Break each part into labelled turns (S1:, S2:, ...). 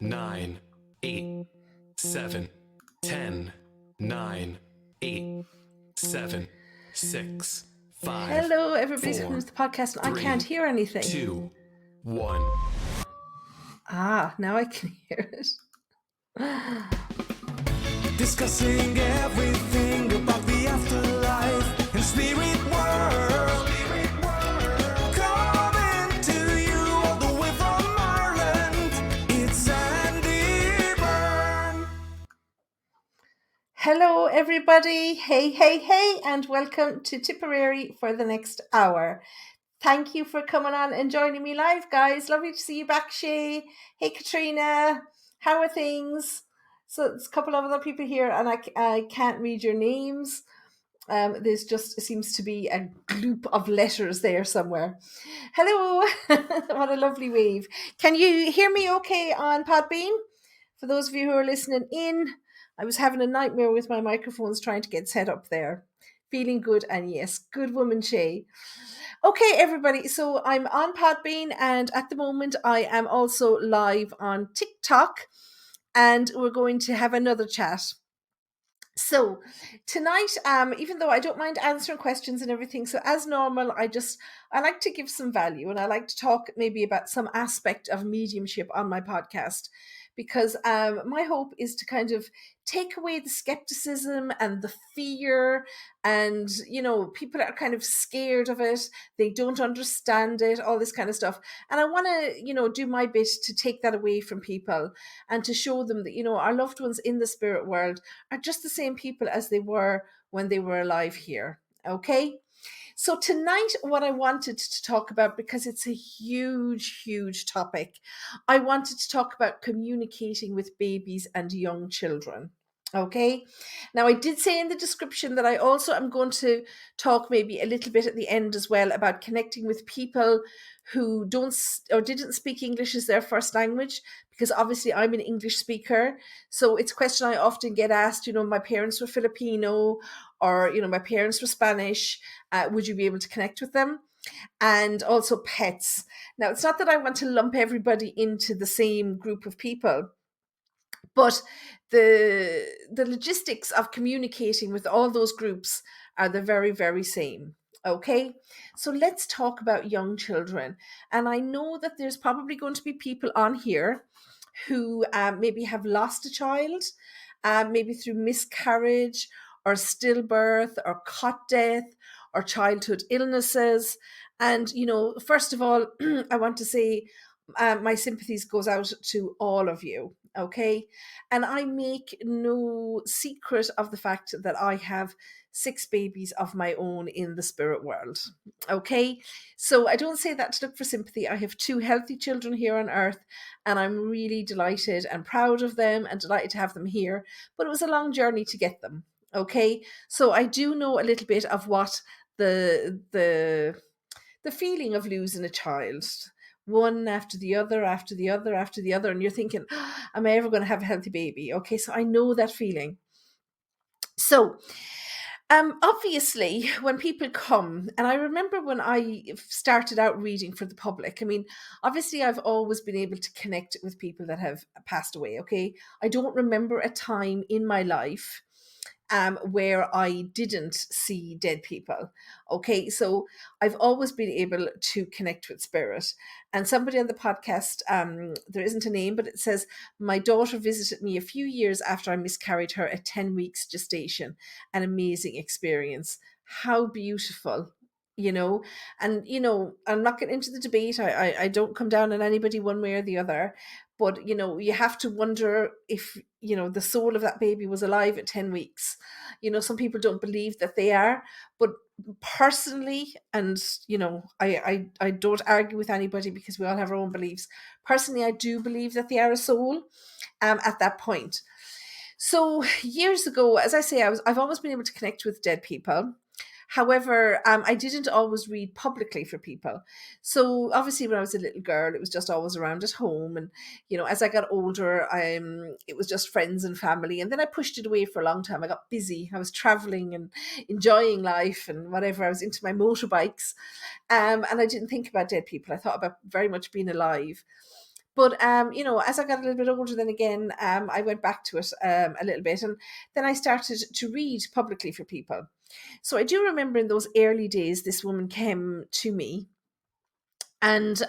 S1: 9, 8, 7, 10, 9, 8, 7, 6, 5.
S2: Hello, everybody's
S1: 4,
S2: coming to the podcast and I
S1: 3,
S2: can't hear anything.
S1: 2, 1.
S2: Now I can hear it.
S3: Discussing everything about the afterlife and spirit world. Coming to you all the way from Ireland, it's Sandie Byrne.
S2: Hello, everybody. Hey, and welcome to Tipperary for the next hour. Thank you for coming on and joining me live, guys. Lovely to see you back, Shay. Hey, Katrina. How are things? So there's a couple of other people here, and I can't read your names. There's just seems to be a gloop of letters there somewhere. Hello. What a lovely wave. Can you hear me okay on Podbean? For those of you who are listening in, I was having a nightmare with my microphones trying to get set up there. Feeling good, and yes, good woman, Shay. Okay, everybody. So I'm on Podbean, and at the moment I am also live on TikTok, and we're going to have another chat. So tonight, even though I don't mind answering questions and everything, so as normal, I like to give some value, and I like to talk maybe about some aspect of mediumship on my podcast, because my hope is to kind of take away the skepticism and the fear, and people are kind of scared of it, they don't understand it, all this kind of stuff, and I want to do my bit to take that away from people and to show them that our loved ones in the spirit world are just the same people as they were when they were alive here. Okay. So tonight, what I wanted to talk about, because it's a huge topic, I wanted to talk about communicating with babies and young children. Okay. Now, I did say in the description that I also am going to talk maybe a little bit at the end as well about connecting with people who don't or didn't speak English as their first language, because obviously I'm an English speaker. So it's a question I often get asked, my parents were Filipino, or, my parents were Spanish. Would you be able to connect with them? And also pets. Now, it's not that I want to lump everybody into the same group of people, but the logistics of communicating with all those groups are the very same. Okay, so let's talk about young children. And I know that there's probably going to be people on here who maybe have lost a child, maybe through miscarriage or stillbirth or cot death or childhood illnesses. And, first of all, I want to say my sympathies goes out to all of you. Okay. And I make no secret of the fact that I have 6 babies of my own in the spirit world. Okay. So I don't say that to look for sympathy. I have 2 healthy children here on earth, and I'm really delighted and proud of them and delighted to have them here. But it was a long journey to get them. Okay. So I do know a little bit of what the feeling of losing a child, one after the other, and you're thinking, am I ever going to have a healthy baby? Okay, so I know that feeling. So obviously when people come, and I remember when I started out reading for the public, I mean, obviously I've always been able to connect with people that have passed away. Okay, I don't remember a time in my life where I didn't see dead people. Okay, so I've always been able to connect with spirit. And somebody on the podcast, there isn't a name, but it says, my daughter visited me a few years after I miscarried her at 10 weeks gestation. An amazing experience. How beautiful. And I'm not getting into the debate. I don't come down on anybody one way or the other, but you have to wonder if the soul of that baby was alive at 10 weeks. Some people don't believe that they are, but personally, and I don't argue with anybody because we all have our own beliefs. Personally, I do believe that they are a soul at that point. So years ago, as I say, I've always been able to connect with dead people. However, I didn't always read publicly for people. So obviously when I was a little girl, it was just always around at home. And, as I got older, it was just friends and family. And then I pushed it away for a long time. I got busy. I was traveling and enjoying life and whatever. I was into my motorbikes. And I didn't think about dead people. I thought about very much being alive. But you know, as I got a little bit older, then again, I went back to it a little bit, and then I started to read publicly for people. So I do remember in those early days, this woman came to me, and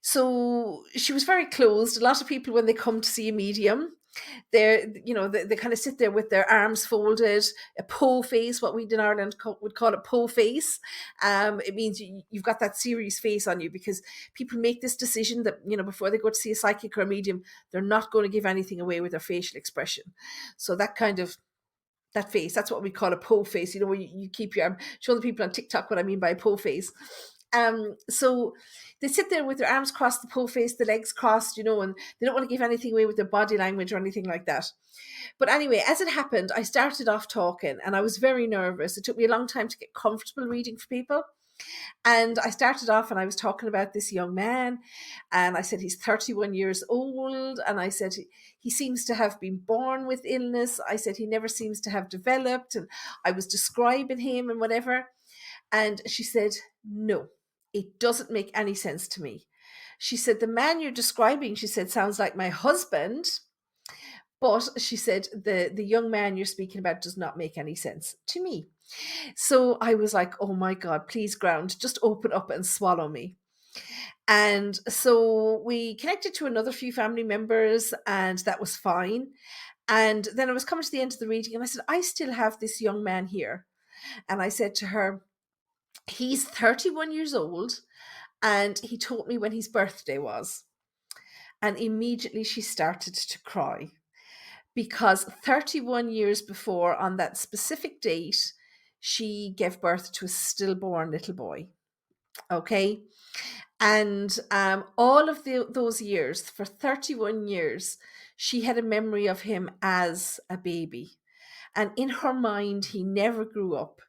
S2: so she was very closed. A lot of people, when they come to see a medium, they're, you know, they kind of sit there with their arms folded, a pole face, what we in Ireland would call a pole face. It means you've got that serious face on you, because people make this decision that, you know, before they go to see a psychic or a medium, they're not going to give anything away with their facial expression. So that kind of, that face, that's what we call a pole face, you know, where you keep your arm. Show the people on TikTok what I mean by a pole face. So they sit there with their arms crossed, the pole face, the legs crossed, you know, and they don't want to give anything away with their body language or anything like that. But anyway, as it happened, I started off talking and I was very nervous. It took me a long time to get comfortable reading for people. And I started off and I was talking about this young man, and I said he's 31 years old, and I said he seems to have been born with illness. I said he never seems to have developed, and I was describing him and whatever. And she said, no, it doesn't make any sense to me. She said, the man you're describing, she said, sounds like my husband. But she said, the young man you're speaking about does not make any sense to me. So I was like, oh my God, please, ground, just open up and swallow me. And so we connected to another few family members, and that was fine. And then I was coming to the end of the reading, and I said, I still have this young man here. And I said to her, he's 31 years old, and he told me when his birthday was. And immediately she started to cry, because 31 years before, on that specific date, she gave birth to a stillborn little boy. Okay. And all of those years, for 31 years, she had a memory of him as a baby. And in her mind, he never grew up.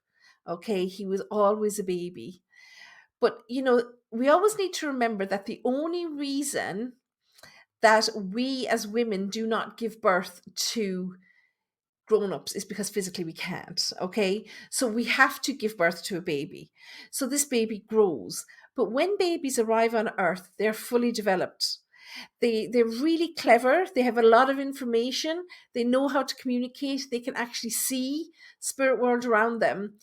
S2: Okay. He was always a baby. But, you know, we always need to remember that the only reason that we as women do not give birth to grown-ups is because physically we can't. Okay, so we have to give birth to a baby, so this baby grows. But when babies arrive on earth, they're fully developed. They're really clever. They have a lot of information. They know how to communicate. They can actually see spirit world around them.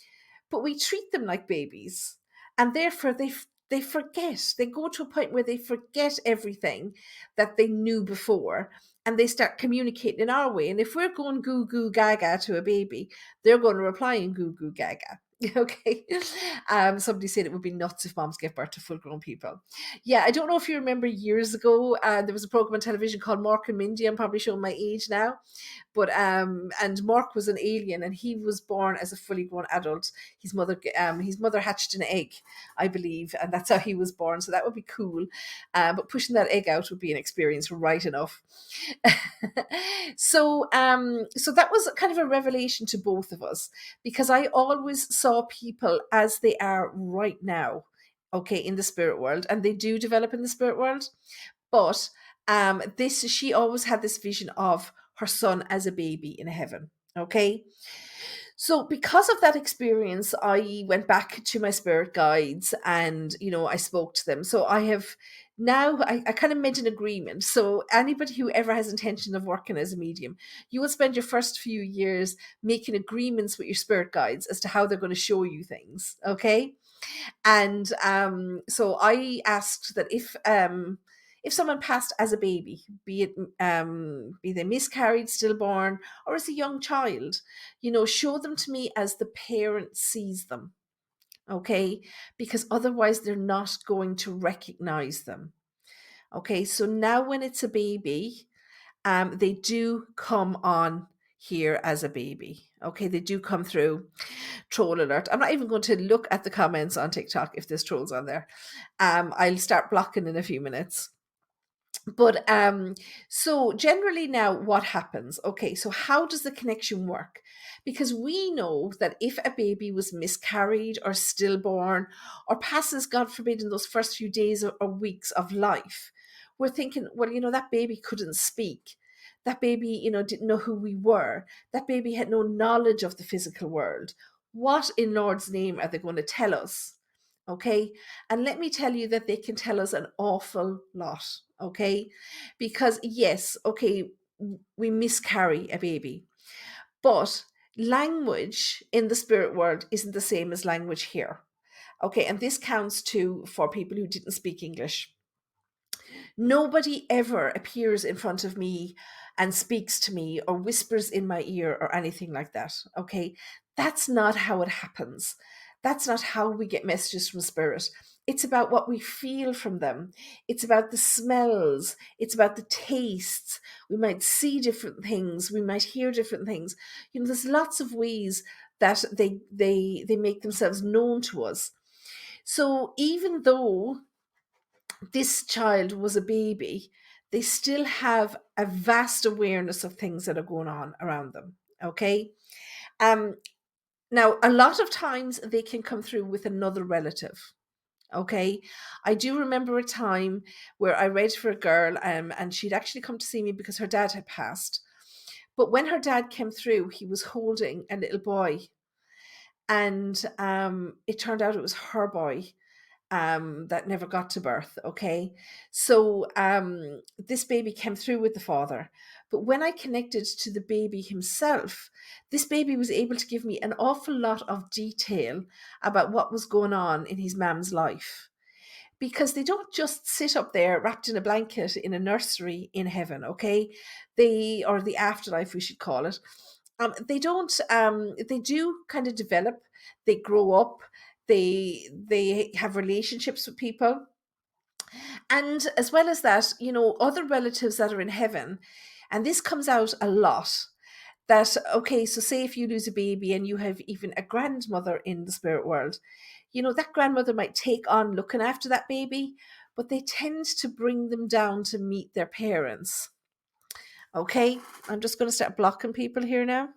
S2: But we treat them like babies, and therefore they forget. They go to a point where they forget everything that they knew before, and they start communicating in our way. And if we're going goo goo gaga to a baby, they're going to reply in goo goo gaga. Okay. Somebody said it would be nuts if moms give birth to full grown people. Yeah, I don't know if you remember years ago, there was a program on television called Mark and Mindy. I'm probably showing my age now. But and Mark was an alien, and he was born as a fully grown adult. His mother hatched an egg, I believe, and that's how he was born. So that would be cool. But pushing that egg out would be an experience right enough. So that was kind of a revelation to both of us, because I always saw people as they are right now, okay, in the spirit world, and they do develop in the spirit world. But she always had this vision of her son as a baby in heaven. Okay. So because of that experience, I went back to my spirit guides and, you know, I spoke to them. So I have now, I kind of made an agreement. So anybody who ever has intention of working as a medium, you will spend your first few years making agreements with your spirit guides as to how they're going to show you things. Okay. And so I asked that if someone passed as a baby, be they miscarried, stillborn, or as a young child, you know, show them to me as the parent sees them. Okay, because otherwise they're not going to recognize them. Okay, so now when it's a baby, they do come on here as a baby. Okay, they do come through. Troll alert. I'm not even going to look at the comments on TikTok if there's trolls on there. I'll start blocking in a few minutes. But so generally now what happens? Okay, so how does the connection work? Because we know that if a baby was miscarried or stillborn or passes, God forbid, in those first few days or weeks of life, we're thinking, well, you know, that baby couldn't speak. That baby, you know, didn't know who we were. That baby had no knowledge of the physical world. What in Lord's name are they going to tell us? Okay. And let me tell you that they can tell us an awful lot. okay? Because yes, okay, we miscarry a baby, but language in the spirit world isn't the same as language here. Okay, and this counts too for people who didn't speak English. Nobody ever appears in front of me and speaks to me or whispers in my ear or anything like that. Okay. That's not how it happens. That's not how we get messages from spirit. It's about what we feel from them. It's about the smells. It's about the tastes. We might see different things. We might hear different things. You know, there's lots of ways that they make themselves known to us. So even though this child was a baby, they still have a vast awareness of things that are going on around them. Okay. Um, Now, a lot of times they can come through with another relative. Okay. I do remember a time where I read for a girl, and she'd actually come to see me because her dad had passed. But when her dad came through, he was holding a little boy. And it turned out it was her boy that never got to birth. Okay. So this baby came through with the father. But when I connected to the baby himself, this baby was able to give me an awful lot of detail about what was going on in his mam's life. Because they don't just sit up there wrapped in a blanket in a nursery in heaven, okay? Or the afterlife, we should call it. They don't, they do kind of develop, they grow up, they have relationships with people, and as well as that, you know, other relatives that are in heaven, and this comes out a lot. That, okay, so say if you lose a baby and you have even a grandmother in the spirit world, you know, that grandmother might take on looking after that baby, but they tend to bring them down to meet their parents. Okay, I'm just going to start blocking people here now.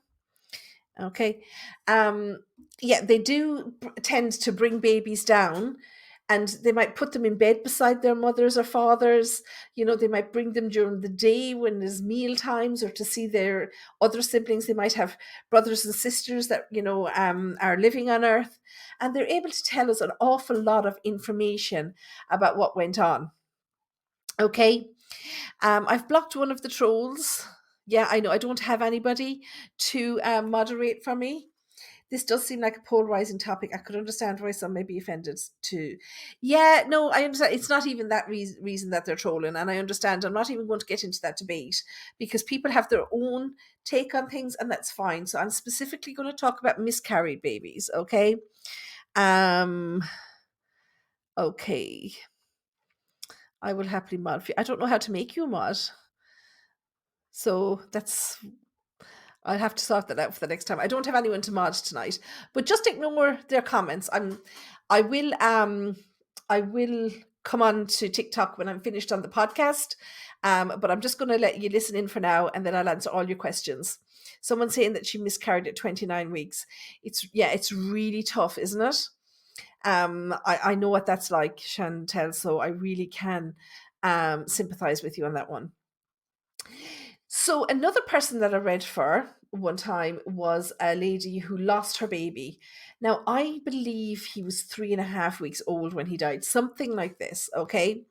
S2: Okay. Yeah, they do tend to bring babies down, and they might put them in bed beside their mothers or fathers. You know, they might bring them during the day when there's meal times or to see their other siblings. They might have brothers and sisters that, you know, are living on earth, and they're able to tell us an awful lot of information about what went on. Okay. I've blocked one of the trolls. Yeah, I know. I don't have anybody to moderate for me. This does seem like a polarizing topic. I could understand why some may be offended too. Yeah, no, I understand. It's not even that reason that they're trolling. And I understand. I'm not even going to get into that debate because people have their own take on things, and that's fine. So I'm specifically going to talk about miscarried babies. Okay. Um, okay. I will happily mod for you. I don't know how to make you a mod. So I'll have to sort that out for the next time. I don't have anyone to mod tonight, but just ignore their comments. I will I will come on to TikTok when I'm finished on the podcast. But I'm just going to let you listen in for now, and then I'll answer all your questions. Someone saying that she miscarried at 29 weeks. It's really tough, isn't it? I know what that's like, Chantel, so I really can sympathize with you on that one. So another person that I read for one time was a lady who lost her baby. Now, I believe he was 3.5 weeks old when he died, something like this. Okay.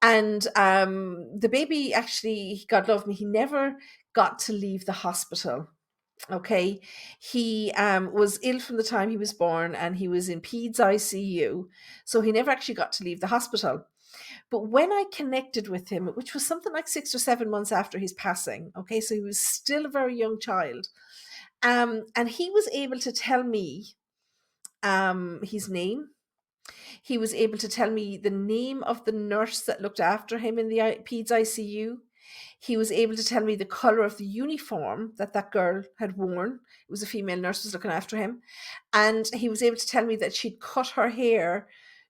S2: And the baby, actually, God love me, he never got to leave the hospital. Okay. He was ill from the time he was born, and he was in PEDS ICU. So he never actually got to leave the hospital. But when I connected with him, which was something like 6 or 7 months after his passing, okay, so he was still a very young child, and he was able to tell me his name. He was able to tell me the name of the nurse that looked after him in the PEDS ICU. He was able to tell me the color of the uniform that that girl had worn. It was a female nurse who was looking after him. And he was able to tell me that she'd cut her hair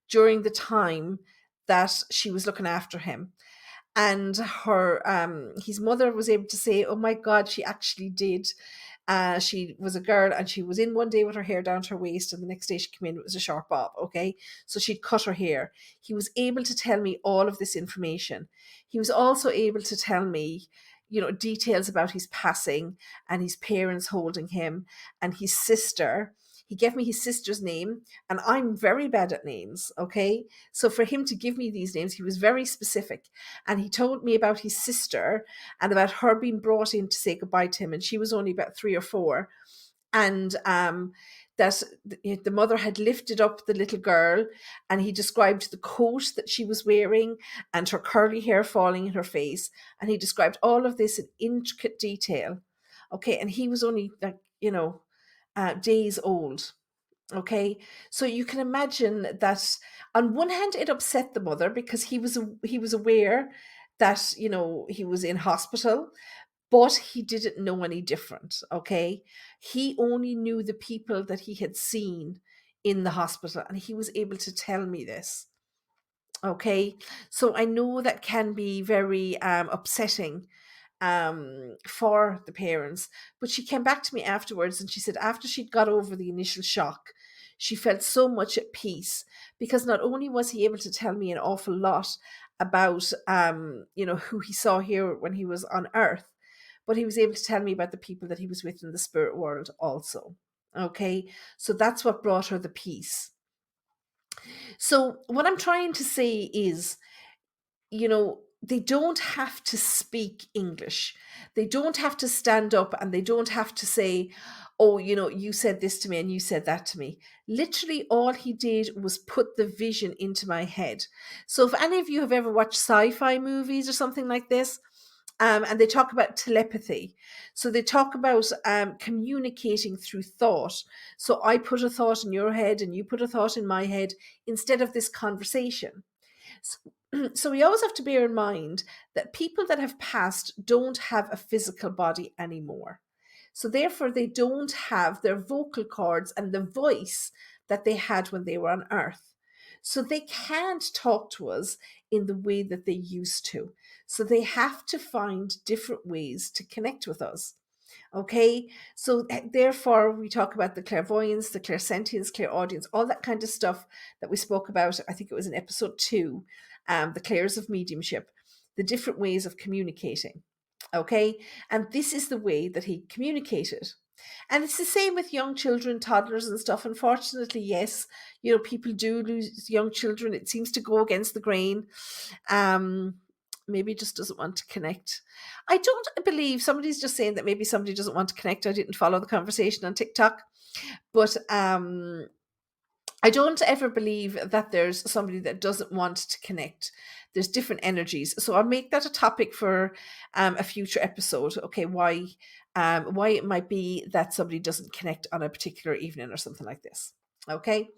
S2: during the time that she was looking after him. And his mother was able to say, oh my God, she actually did. She was a girl, and she was in one day with her hair down to her waist, and the next day she came in, it was a short bob. Okay. So she'd cut her hair. He was able to tell me all of this information. He was also able to tell me, you know, details about his passing and his parents holding him and his sister. He gave me his sister's name, and I'm very bad at names, okay? So for him to give me these names, he was very specific. And he told me about his sister and about her being brought in to say goodbye to him. And she was only about 3 or 4. And that the mother had lifted up the little girl, and he described the coat that she was wearing and her curly hair falling in her face. And he described all of this in intricate detail. Okay. And he was only like, days old. Okay, so you can imagine that on one hand it upset the mother because he was aware that he was in hospital, but he didn't know any different. Okay, he only knew the people that he had seen in the hospital, and he was able to tell me this. Okay, so I know that can be very upsetting for the parents. But she came back to me afterwards and she said after she'd got over the initial shock, she felt so much at peace because not only was he able to tell me an awful lot about who he saw here when he was on earth, but he was able to tell me about the people that he was with in the spirit world also. Okay, so that's what brought her the peace. So what I'm trying to say is, they don't have to speak English. They don't have to stand up and they don't have to say, oh, you said this to me and you said that to me. Literally, all he did was put the vision into my head. So if any of you have ever watched sci-fi movies or something like this, and they talk about telepathy. So they talk about communicating through thought. So I put a thought in your head and you put a thought in my head instead of this conversation. So we always have to bear in mind that people that have passed don't have a physical body anymore. So therefore, they don't have their vocal cords and the voice that they had when they were on earth. So they can't talk to us in the way that they used to. So they have to find different ways to connect with us. Okay, so therefore we talk about the clairvoyance, the clairsentience, clairaudience, all that kind of stuff that we spoke about. I think it was in episode 2, the clairs of mediumship, the different ways of communicating. Okay, and this is the way that he communicated. And it's the same with young children, toddlers and stuff. Unfortunately, yes, people do lose young children. It seems to go against the grain. Maybe just doesn't want to connect. I don't believe, somebody's just saying that maybe somebody doesn't want to connect. I didn't follow the conversation on TikTok, but I don't ever believe that there's somebody that doesn't want to connect. There's different energies. So I'll make that a topic for a future episode. Okay, why it might be that somebody doesn't connect on a particular evening or something like this. Okay.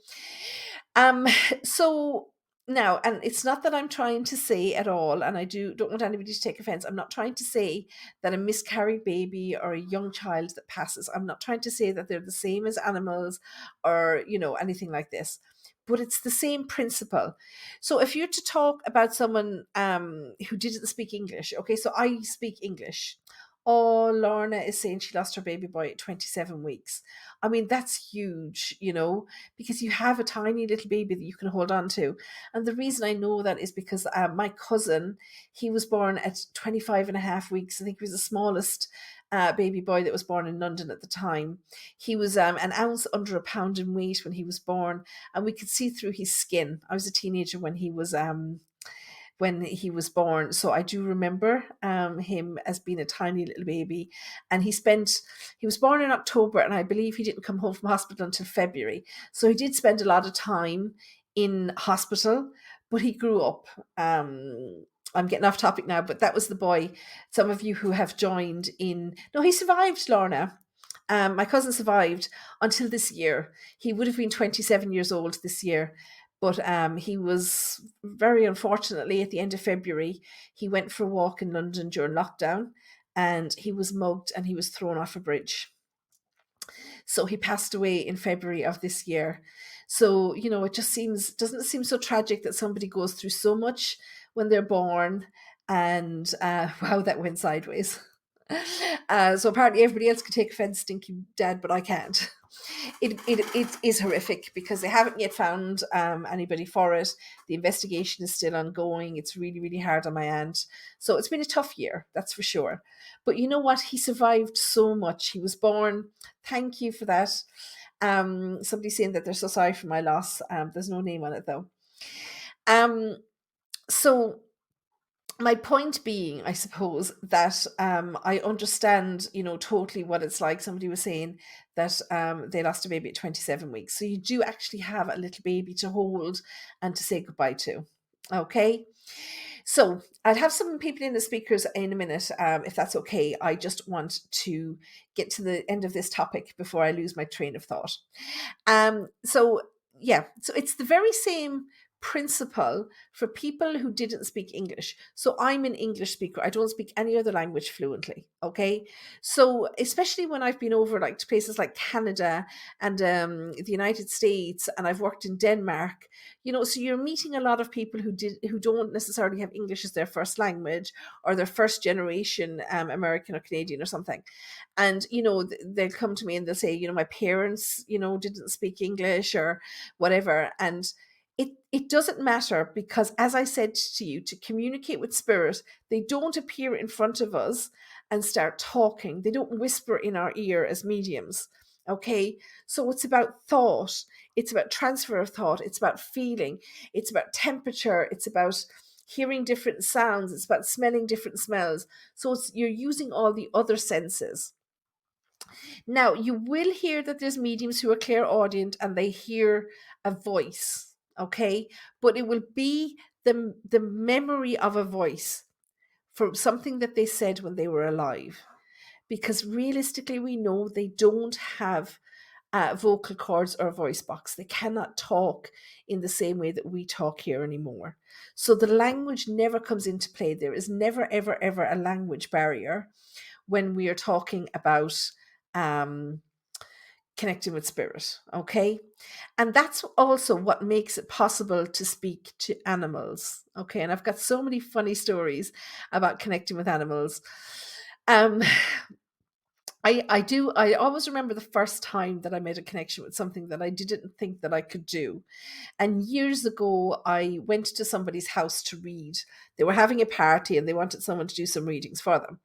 S2: So now, and it's not that I'm trying to say at all, and I don't want anybody to take offense. I'm not trying to say that a miscarried baby or a young child that passes, I'm not trying to say that they're the same as animals or, anything like this. But it's the same principle. So if you're to talk about someone who didn't speak English, okay, so I speak English. Oh, Lorna is saying she lost her baby boy at 27 weeks. I mean, that's huge, because you have a tiny little baby that you can hold on to. And the reason I know that is because my cousin, he was born at 25 and a half weeks. I think he was the smallest baby boy that was born in London at the time. He was an ounce under a pound in weight when he was born, and we could see through his skin. I was a teenager when he was born. So I do remember him as being a tiny little baby. And he was born in October, and I believe he didn't come home from hospital until February. So he did spend a lot of time in hospital, but he grew up. I'm getting off topic now, but that was the boy. Some of you who have joined in. No, he survived, Lorna. My cousin survived until this year. He would have been 27 years old this year. But he was, very unfortunately, at the end of February, he went for a walk in London during lockdown, and he was mugged and he was thrown off a bridge. So he passed away in February of this year. So, it just doesn't seem so tragic that somebody goes through so much when they're born, and wow, that went sideways. So apparently everybody else can take offense, stinky dad, but I can't. It is horrific because they haven't yet found anybody for it. The investigation is still ongoing. It's really, really hard on my aunt. So it's been a tough year, that's for sure. But you know what? He survived so much. He was born. Thank you for that. Somebody saying that they're so sorry for my loss. There's no name on it though. So my point being, I suppose, that I understand, totally what it's like. Somebody was saying that they lost a baby at 27 weeks. So you do actually have a little baby to hold and to say goodbye to. Okay. So I'll have some people in the speakers in a minute, if that's okay. I just want to get to the end of this topic before I lose my train of thought. So it's the very same principle for people who didn't speak English. So I'm an English speaker. I don't speak any other language fluently. Okay. So especially when I've been over like to places like Canada and the United States, and I've worked in Denmark, so you're meeting a lot of people who don't necessarily have English as their first language, or their first generation American or Canadian or something. And they'll come to me and they'll say, my parents didn't speak English or whatever. And it doesn't matter, because as I said to you, to communicate with spirit, they don't appear in front of us and start talking. They don't whisper in our ear as mediums. Okay, so it's about thought, it's about transfer of thought, it's about feeling, it's about temperature, it's about hearing different sounds, it's about smelling different smells. So you're using all the other senses. Now, you will hear that there's mediums who are clairaudient and they hear a voice, okay? But it will be the memory of a voice from something that they said when they were alive. Because realistically, we know they don't have vocal cords or a voice box. They cannot talk in the same way that we talk here anymore. So the language never comes into play. There is never, ever, ever a language barrier when we are talking about connecting with spirit. Okay. And that's also what makes it possible to speak to animals. Okay. And I've got so many funny stories about connecting with animals. I always remember the first time that I made a connection with something that I didn't think that I could do. And years ago, I went to somebody's house to read. They were having a party and they wanted someone to do some readings for them.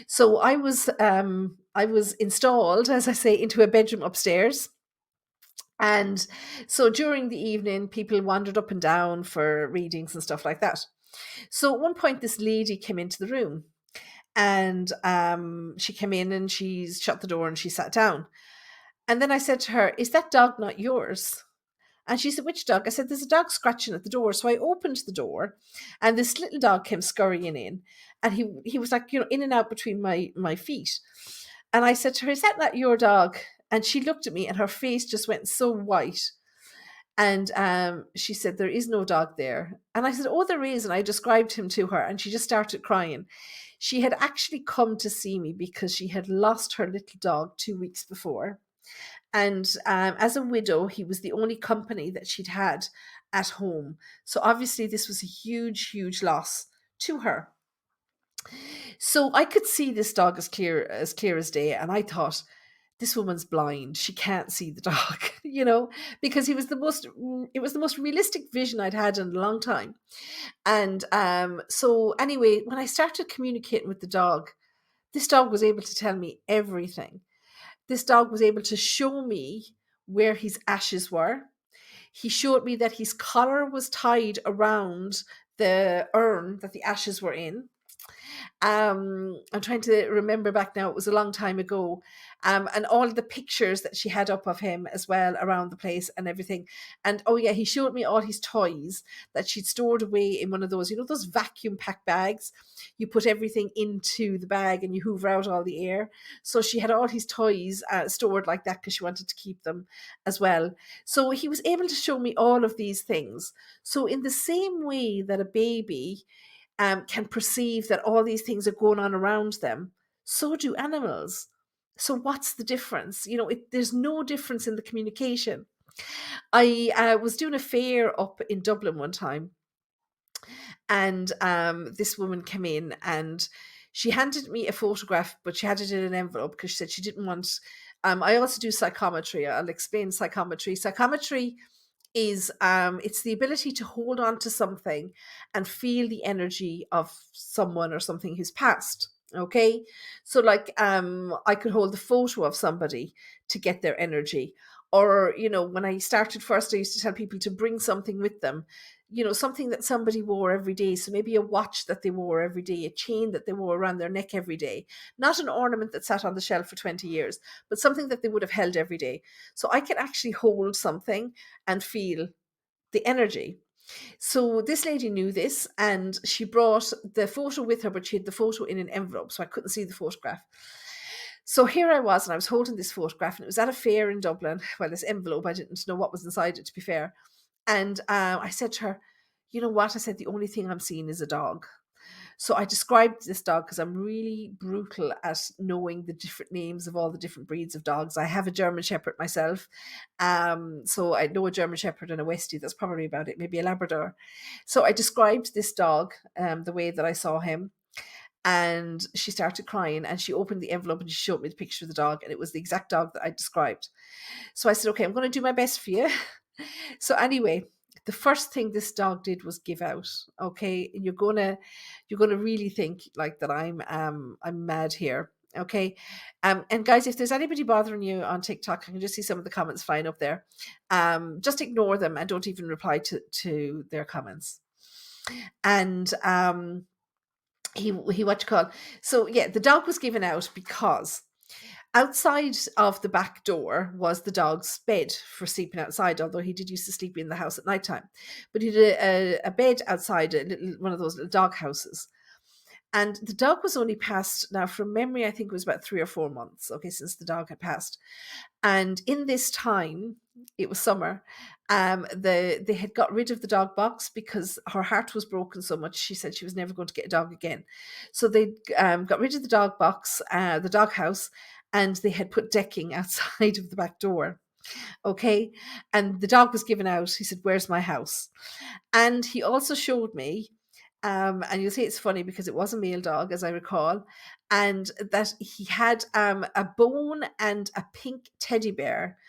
S2: So I was installed, as I say, into a bedroom upstairs. And so during the evening, people wandered up and down for readings and stuff like that. So at one point, this lady came into the room, and she came in and she shut the door and she sat down. And then I said to her, "Is that dog not yours?" And she said, "Which dog?" I said, "There's a dog scratching at the door." So I opened the door and this little dog came scurrying in, and he was like, in and out between my feet. And I said to her, "Is that not your dog?" And she looked at me and her face just went so white. And she said, "There is no dog there." And I said, "Oh, there is." And I described him to her and she just started crying. She had actually come to see me because she had lost her little dog 2 weeks before. And as a widow, he was the only company that she'd had at home. So obviously this was a huge, huge loss to her. So I could see this dog as clear as day. And I thought, this woman's blind. She can't see the dog, because it was the most realistic vision I'd had in a long time. And so anyway, when I started communicating with the dog, this dog was able to tell me everything. This dog was able to show me where his ashes were. He showed me that his collar was tied around the urn that the ashes were in. I'm trying to remember back now. It was a long time ago. And all the pictures that she had up of him as well around the place and everything. And oh yeah, he showed me all his toys that she'd stored away in one of those, those vacuum pack bags. You put everything into the bag and you hoover out all the air. So she had all his toys stored like that because she wanted to keep them as well. So he was able to show me all of these things. So in the same way that a baby can perceive that all these things are going on around them, so do animals. So what's the difference? There's no difference in the communication. I was doing a fair up in Dublin one time, and this woman came in and she handed me a photograph, but she had it in an envelope because she said she didn't want. I also do psychometry. I'll explain psychometry. Psychometry is it's the ability to hold on to something and feel the energy of someone or something who's passed. Okay, so like I could hold the photo of somebody to get their energy, Or, when I started first, I used to tell people to bring something with them, something that somebody wore every day. So maybe a watch that they wore every day, a chain that they wore around their neck every day, not an ornament that sat on the shelf for 20 years, but something that they would have held every day. So I can actually hold something and feel the energy. So this lady knew this, and she brought the photo with her, but she had the photo in an envelope, so I couldn't see the photograph. So here I was, and I was holding this photograph, and it was at a fair in Dublin. Well, this envelope, I didn't know what was inside it, to be fair. And I said to her, you know what? I said, the only thing I'm seeing is a dog. So I described this dog because I'm really brutal at knowing the different names of all the different breeds of dogs. I have a German Shepherd myself. So I know a German Shepherd and a Westie. That's probably about it, maybe a Labrador. So I described this dog the way that I saw him. And she started crying, and she opened the envelope and she showed me the picture of the dog, and it was the exact dog that I described. So I said, okay, I'm going to do my best for you. So anyway, the first thing this dog did was give out. Okay, and you're gonna really think like that I'm mad here. Okay, and guys, if there's anybody bothering you on TikTok, I can just see some of the comments flying up there. Just ignore them and don't even reply to their comments. And he what you call. So yeah, the dog was given out because outside of the back door was the dog's bed for sleeping outside, although he did used to sleep in the house at nighttime. But he had a bed outside, one of those little dog houses. And the dog was only passed, now from memory, I think it was about 3 or 4 months, okay, since the dog had passed. And in this time, it was summer, they had got rid of the dog box because her heart was broken so much. She said she was never going to get a dog again. So they got rid of the dog box, the dog house, and they had put decking outside of the back door. Okay. And the dog was given out. He said, where's my house? And he also showed me, and you'll see it's funny because it was a male dog, as I recall, and that he had a bone and a pink teddy bear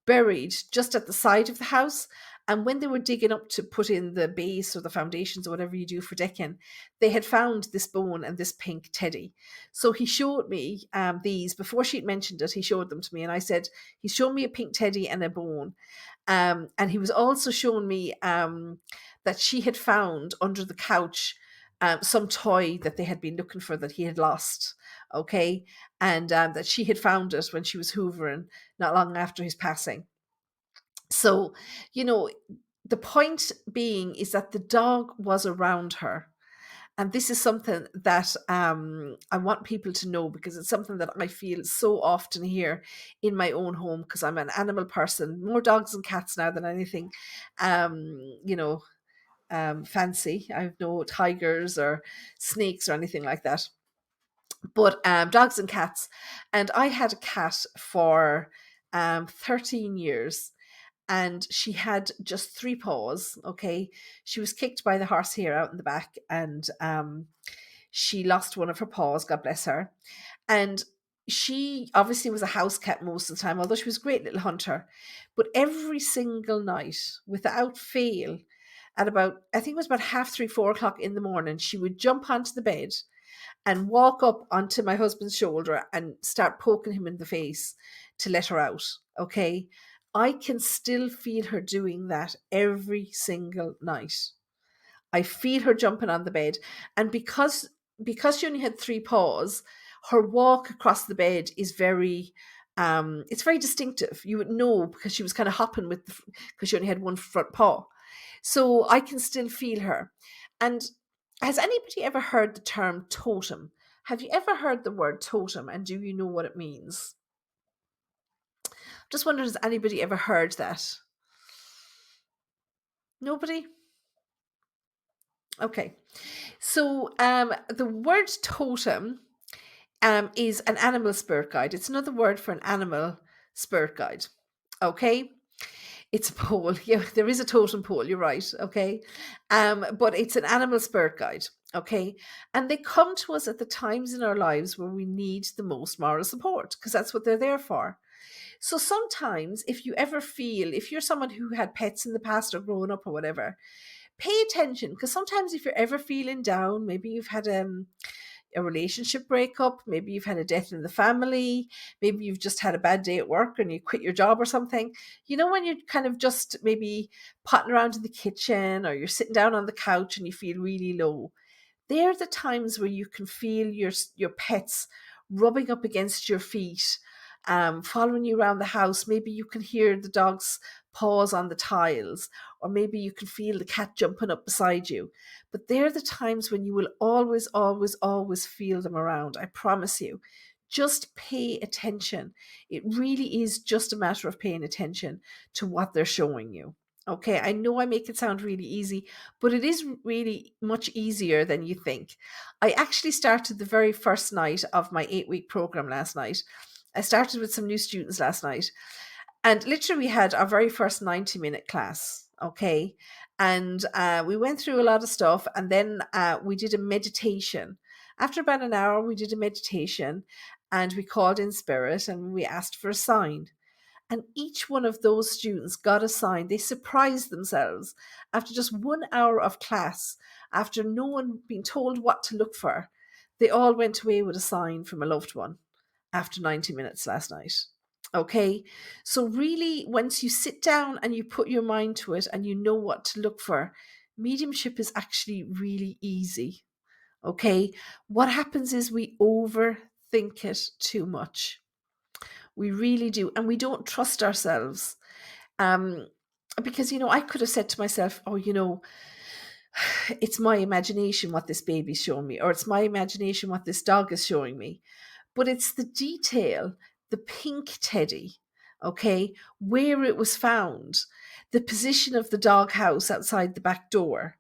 S2: buried just at the side of the house. And when they were digging up to put in the base or the foundations or whatever you do for decking, they had found this bone and this pink teddy. So he showed me these before she'd mentioned it. He showed them to me, and I said, he's shown me a pink teddy and a bone. And he was also showing me that she had found under the couch some toy that they had been looking for that he had lost. Okay. And that she had found it when she was hoovering not long after his passing. So, the point being is that the dog was around her. And this is something that I want people to know, because it's something that I feel so often here in my own home, because I'm an animal person, more dogs and cats now than anything, fancy. I have no tigers or snakes or anything like that. But dogs and cats. And I had a cat for 13 years. And she had just 3 paws. Okay. She was kicked by the horse here out in the back, and she lost one of her paws, God bless her. And she obviously was a house cat most of the time, although she was a great little hunter. But every single night, without fail, at about, I think it was about 3:30, 4 o'clock in the morning, she would jump onto the bed and walk up onto my husband's shoulder and start poking him in the face to let her out. Okay. I can still feel her doing that every single night. I feel her jumping on the bed. And because she only had 3 paws, her walk across the bed is very it's very distinctive. You would know, because she was kind of hopping because she only had 1 front paw. So I can still feel her. And has anybody ever heard the term totem? Have you ever heard the word totem, and do you know what it means? Just wondering, has anybody ever heard that? Nobody? Okay. So the word totem is an animal spirit guide. It's another word for an animal spirit guide. Okay. It's a pole. Yeah, there is a totem pole. You're right. Okay. But it's an animal spirit guide. Okay. And they come to us at the times in our lives where we need the most moral support, because that's what they're there for. So sometimes if you're someone who had pets in the past or growing up or whatever, pay attention, because sometimes if you're ever feeling down, maybe you've had a relationship breakup, maybe you've had a death in the family, maybe you've just had a bad day at work and you quit your job or something. You know, when you're kind of just maybe potting around in the kitchen or you're sitting down on the couch and you feel really low, they're the times where you can feel your pets rubbing up against your feet, following you around the house. Maybe you can hear the dog's paws on the tiles, or maybe you can feel the cat jumping up beside you. But they're the times when you will always, always, always feel them around. I promise you. Just pay attention. It really is just a matter of paying attention to what they're showing you. Okay, I know I make it sound really easy, but it is really much easier than you think. I actually started the very first night of my 8-week program last night. I started with some new students last night, and literally we had our very first 90-minute class. Okay, and we went through a lot of stuff, and then we did a meditation. After about an hour, we did a meditation, and we called in spirit and we asked for a sign. And each one of those students got a sign. They surprised themselves after just 1 hour of class, after no one being told what to look for. They all went away with a sign from a loved one after 90 minutes last night. Okay, so really, once you sit down and you put your mind to it and you know what to look for, mediumship is actually really easy. Okay, what happens is we overthink it too much. We really do. And we don't trust ourselves. Because, I could have said to myself, oh, it's my imagination what this baby's showing me, or it's my imagination what this dog is showing me. But it's the detail, the pink teddy, okay, where it was found, the position of the dog house outside the back door,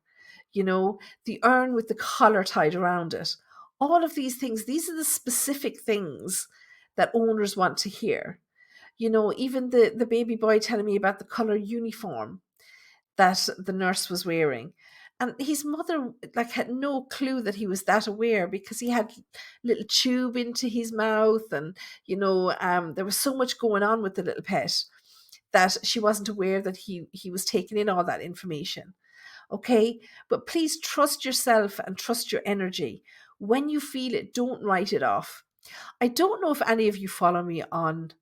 S2: the urn with the collar tied around it. All of these things, these are the specific things that owners want to hear. Even the baby boy telling me about the color uniform that the nurse was wearing. And his mother had no clue that he was that aware, because he had little tube into his mouth, and there was so much going on with the little pet that she wasn't aware that he was taking in all that information. Okay, but please trust yourself and trust your energy. When you feel it, don't write it off. I don't know if any of you follow me on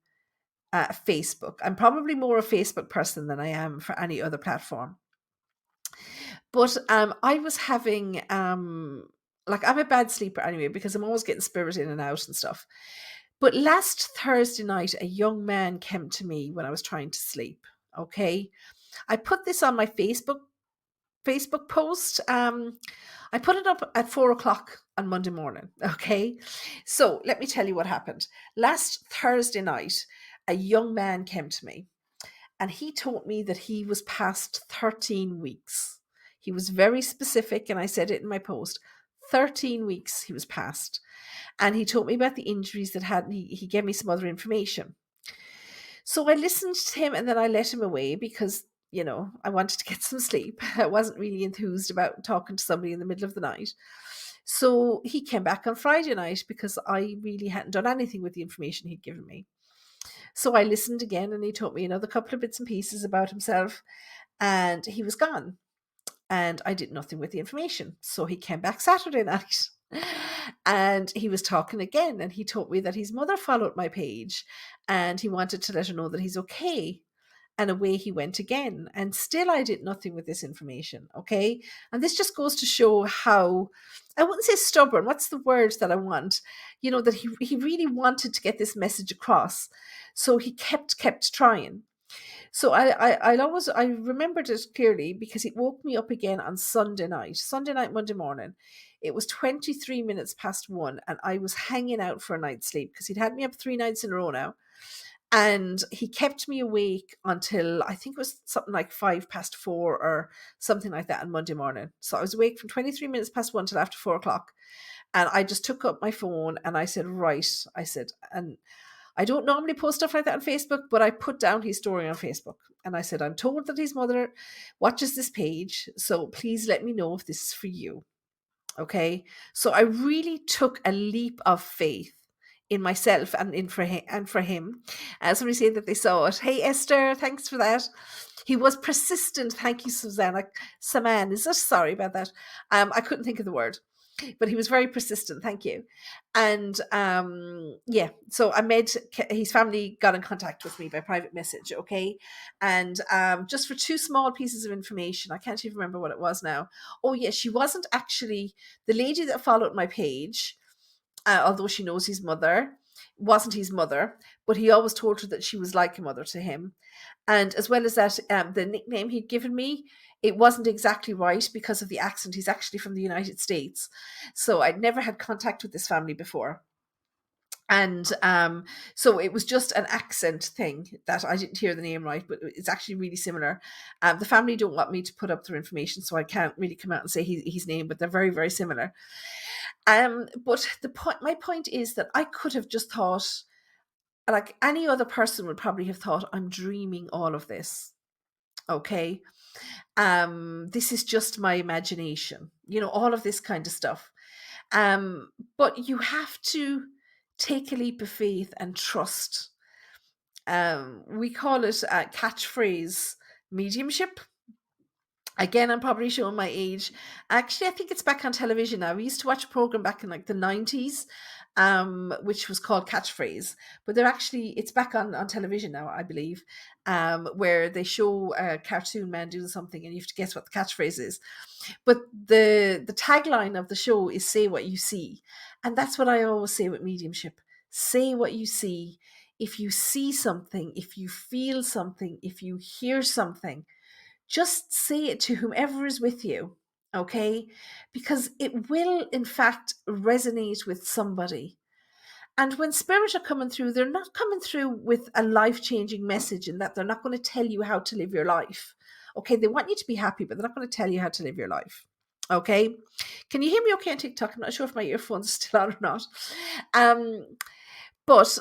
S2: Facebook. I'm probably more a Facebook person than I am for any other platform. But I was having, I'm a bad sleeper anyway, because I'm always getting spirit in and out and stuff. But last Thursday night, a young man came to me when I was trying to sleep. Okay, I put this on my Facebook post. I put it up at 4:00 on Monday morning. Okay, so let me tell you what happened. Last Thursday night, a young man came to me, and he told me that he was past 13 weeks. He was very specific, and I said it in my post. 13 weeks he was past. And he told me about the injuries that he gave me some other information. So I listened to him, and then I let him away because, I wanted to get some sleep. I wasn't really enthused about talking to somebody in the middle of the night. So he came back on Friday night because I really hadn't done anything with the information he'd given me. So I listened again, and he told me another couple of bits and pieces about himself, and he was gone. And I did nothing with the information. So he came back Saturday night. And he was talking again, and he told me that his mother followed my page and he wanted to let her know that he's okay. And away he went again. And still I did nothing with this information. Okay. And this just goes to show how, I wouldn't say stubborn, what's the word that I want? That he really wanted to get this message across. So he kept trying. So I remembered it clearly because it woke me up again on Sunday night, Monday morning. It was 23 minutes past 1, and I was hanging out for a night's sleep because he'd had me up 3 nights in a row now. And he kept me awake until I think it was something like 4:05 or something like that on Monday morning. So I was awake from 23 minutes past 1 till after 4:00. And I just took up my phone and I said, and I don't normally post stuff like that on Facebook, but I put down his story on Facebook. And I said, I'm told that his mother watches this page, so please let me know if this is for you. Okay. So I really took a leap of faith in myself and for him. Somebody said that they saw it. Hey, Esther, thanks for that. He was persistent. Thank you, Susanna. Saman, is it? Sorry about that. I couldn't think of the word. but he was very persistent. Thank you. And yeah, so I made his family got in contact with me by private message. Okay. And just for two small pieces of information, I can't even remember what it was now. Oh yeah, she wasn't actually the lady that followed my page, although she knows his mother, wasn't his mother, but he always told her that she was like a mother to him. And as well as that, the nickname he'd given me, it wasn't exactly right because of the accent. He's actually from the United States. So I'd never had contact with this family before. And so it was just an accent thing that I didn't hear the name right, but it's actually really similar. The family don't want me to put up their information, so I can't really come out and say his name, but they're very, very similar. But my point is that I could have just thought, like any other person would probably have thought, I'm dreaming all of this. Okay. This is just my imagination, all of this kind of stuff. But you have to take a leap of faith and trust. We call it a catchphrase mediumship. Again, I'm probably showing my age. Actually, I think it's back on television now. We used to watch a program back in like the 90s, which was called Catchphrase. But it's back on television now, I believe, where they show a cartoon man doing something and you have to guess what the catchphrase is. But the tagline of the show is say what you see. And that's what I always say with mediumship. Say what you see. If you see something, if you feel something, if you hear something, just say it to whomever is with you, okay? Because it will, in fact, resonate with somebody. And when spirits are coming through, they're not coming through with a life-changing message in that they're not going to tell you how to live your life. Okay, they want you to be happy, but they're not going to tell you how to live your life. Okay? Can you hear me okay on TikTok? I'm not sure if my earphones are still on or not. But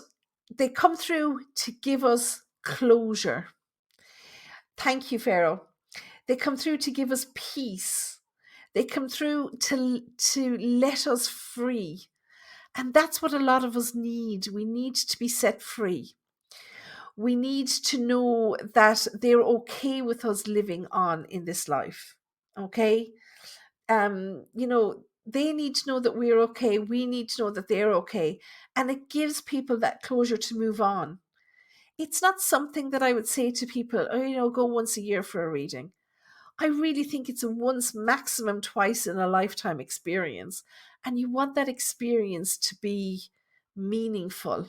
S2: they come through to give us closure. Thank you, Pharaoh. They come through to give us peace. They come through to let us free. And that's what a lot of us need. We need to be set free. We need to know that they're okay with us living on in this life. Okay? They need to know that we're okay. We need to know that they're okay. And it gives people that closure to move on. It's not something that I would say to people, go once a year for a reading. I really think it's a once, maximum twice in a lifetime experience. And you want that experience to be meaningful.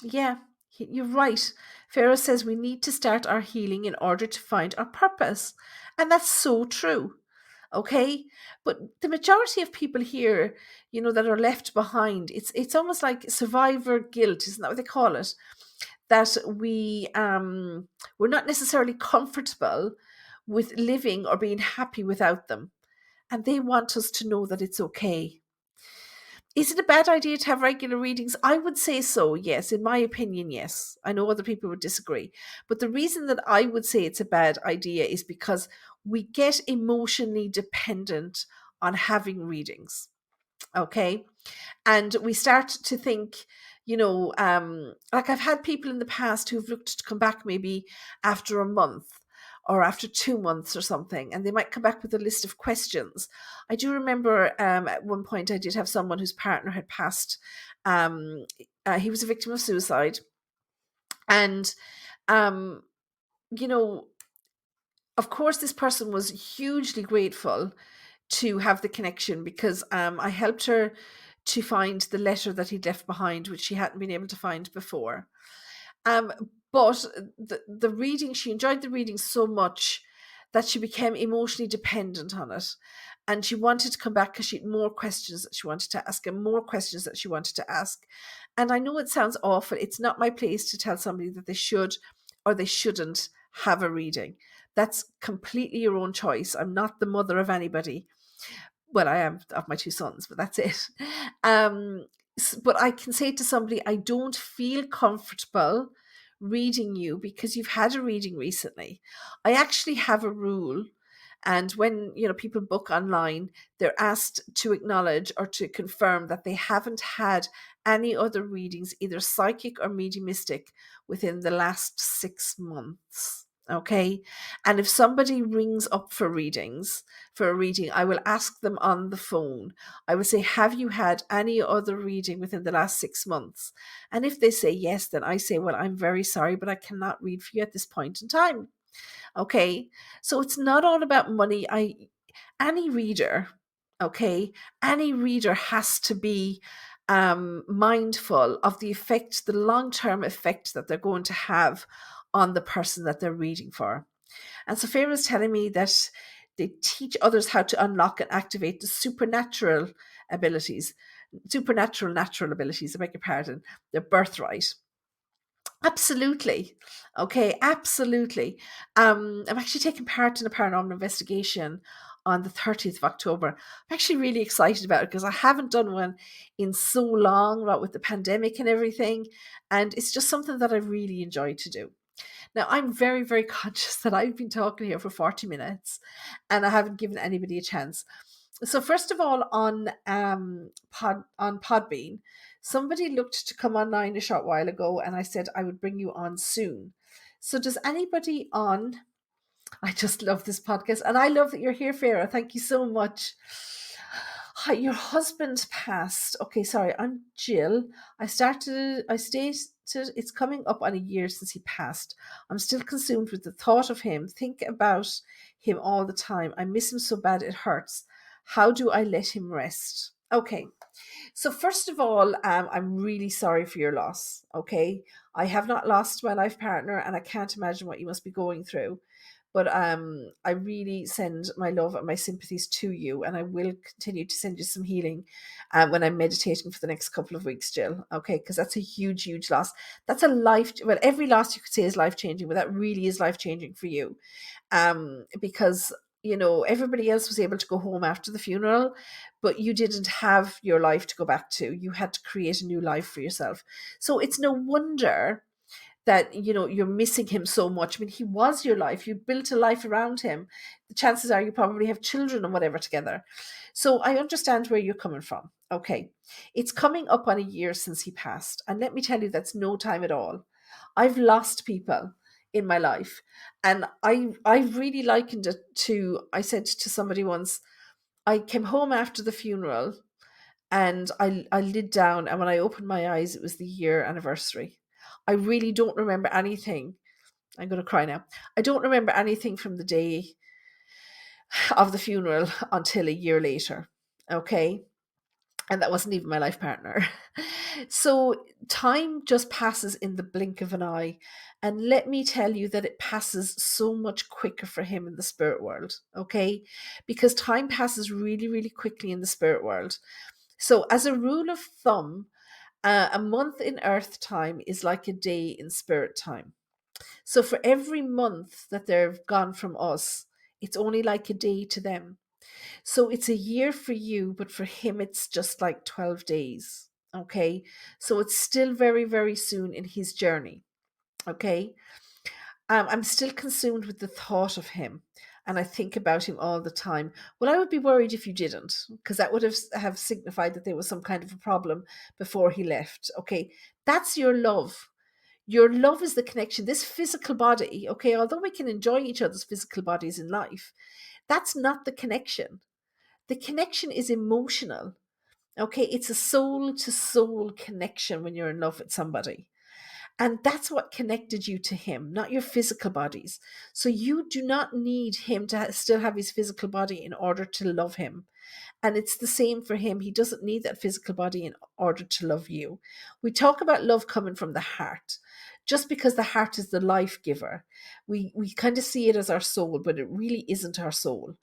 S2: Yeah, you're right. Pharaoh says we need to start our healing in order to find our purpose. And that's so true. Okay. But the majority of people here, that are left behind, it's almost like survivor guilt, isn't that what they call it? That we're not necessarily comfortable with living or being happy without them. And they want us to know that it's okay. Is it a bad idea to have regular readings? I would say so, yes. In my opinion, yes. I know other people would disagree. But the reason that I would say it's a bad idea is because we get emotionally dependent on having readings. Okay? And we start to think, like I've had people in the past who've looked to come back maybe after a month or after 2 months or something, and they might come back with a list of questions. I do remember at one point I did have someone whose partner had passed. He was a victim of suicide. And, of course, this person was hugely grateful to have the connection because I helped her to find the letter that he'd left behind, which she hadn't been able to find before. But the reading, she enjoyed the reading so much that she became emotionally dependent on it. And she wanted to come back because she had more questions that she wanted to ask and more questions that she wanted to ask. And I know it sounds awful. It's not my place to tell somebody that they should or they shouldn't have a reading. That's completely your own choice. I'm not the mother of anybody. Well, I am of my 2 sons, but that's it. But I can say to somebody, I don't feel comfortable reading you because you've had a reading recently. I actually have a rule. And when people book online, they're asked to acknowledge or to confirm that they haven't had any other readings, either psychic or mediumistic, within the last 6 months. Okay. And if somebody rings up for a reading, I will ask them on the phone. I will say, have you had any other reading within the last 6 months? And if they say yes, then I say, well, I'm very sorry, but I cannot read for you at this point in time. Okay. So it's not all about money. Any reader, okay, any reader has to be mindful of the effect, the long-term effect that they're going to have on the person that they're reading for. And Sophia was telling me that they teach others how to unlock and activate the natural abilities, I beg your pardon, their birthright. Absolutely. Okay, absolutely. I'm actually taking part in a paranormal investigation on the 30th of October. I'm actually really excited about it because I haven't done one in so long, what with the pandemic and everything. And it's just something that I really enjoy to do. Now, I'm very, very conscious that I've been talking here for 40 minutes and I haven't given anybody a chance. So first of all, on Podbean, somebody looked to come online a short while ago, and I said I would bring you on soon. So does anybody on? I just love this podcast, and I love that you're here, Farah. Thank you so much. Hi, your husband passed. Okay, sorry, I'm Jill. I stated it's coming up on a year since he passed. I'm still consumed with the thought of him. Think about him all the time. I miss him so bad it hurts. How do I let him rest? Okay, so first of all, I'm really sorry for your loss. Okay, I have not lost my life partner, and I can't imagine what you must be going through. But I really send my love and my sympathies to you, and I will continue to send you some healing when I'm meditating for the next couple of weeks, Jill. Okay, because that's a huge, huge loss. That's a life. Well, every loss you could say is life changing, but that really is life changing for you, because everybody else was able to go home after the funeral, but you didn't have your life to go back to. You had to create a new life for yourself. So it's no wonder that you're missing him so much. I mean, he was your life. You built a life around him. The chances are you probably have children and whatever together. So I understand where you're coming from. Okay, it's coming up on a year since he passed, and let me tell you, that's no time at all. I've lost people in my life, and I really likened it to, I said to somebody once, I came home after the funeral and I lid down, and when I opened my eyes, it was the year anniversary. I really don't remember anything. I'm going to cry now. I don't remember anything from the day of the funeral until a year later. Okay. And that wasn't even my life partner. So time just passes in the blink of an eye. And let me tell you that it passes so much quicker for him in the spirit world. Okay. Because time passes really, really quickly in the spirit world. So as a rule of thumb, a month in earth time is like a day in spirit time. So for every month that they've gone from us, it's only like a day to them. So it's a year for you, but for him, it's just like 12 days. Okay. So it's still very, very soon in his journey. Okay. I'm still consumed with the thought of him. And I think about him all the time. Well, I would be worried if you didn't, because that would have signified that there was some kind of a problem before he left. Okay. That's your love. Your love is the connection. This physical body, okay, although we can enjoy each other's physical bodies in life, that's not the connection. The connection is emotional. Okay, it's a soul to soul connection when you're in love with somebody. And that's what connected you to him, not your physical bodies. So you do not need him to still have his physical body in order to love him. And it's the same for him. He doesn't need that physical body in order to love you. We talk about love coming from the heart. Just because the heart is the life giver, we kind of see it as our soul, but it really isn't our soul.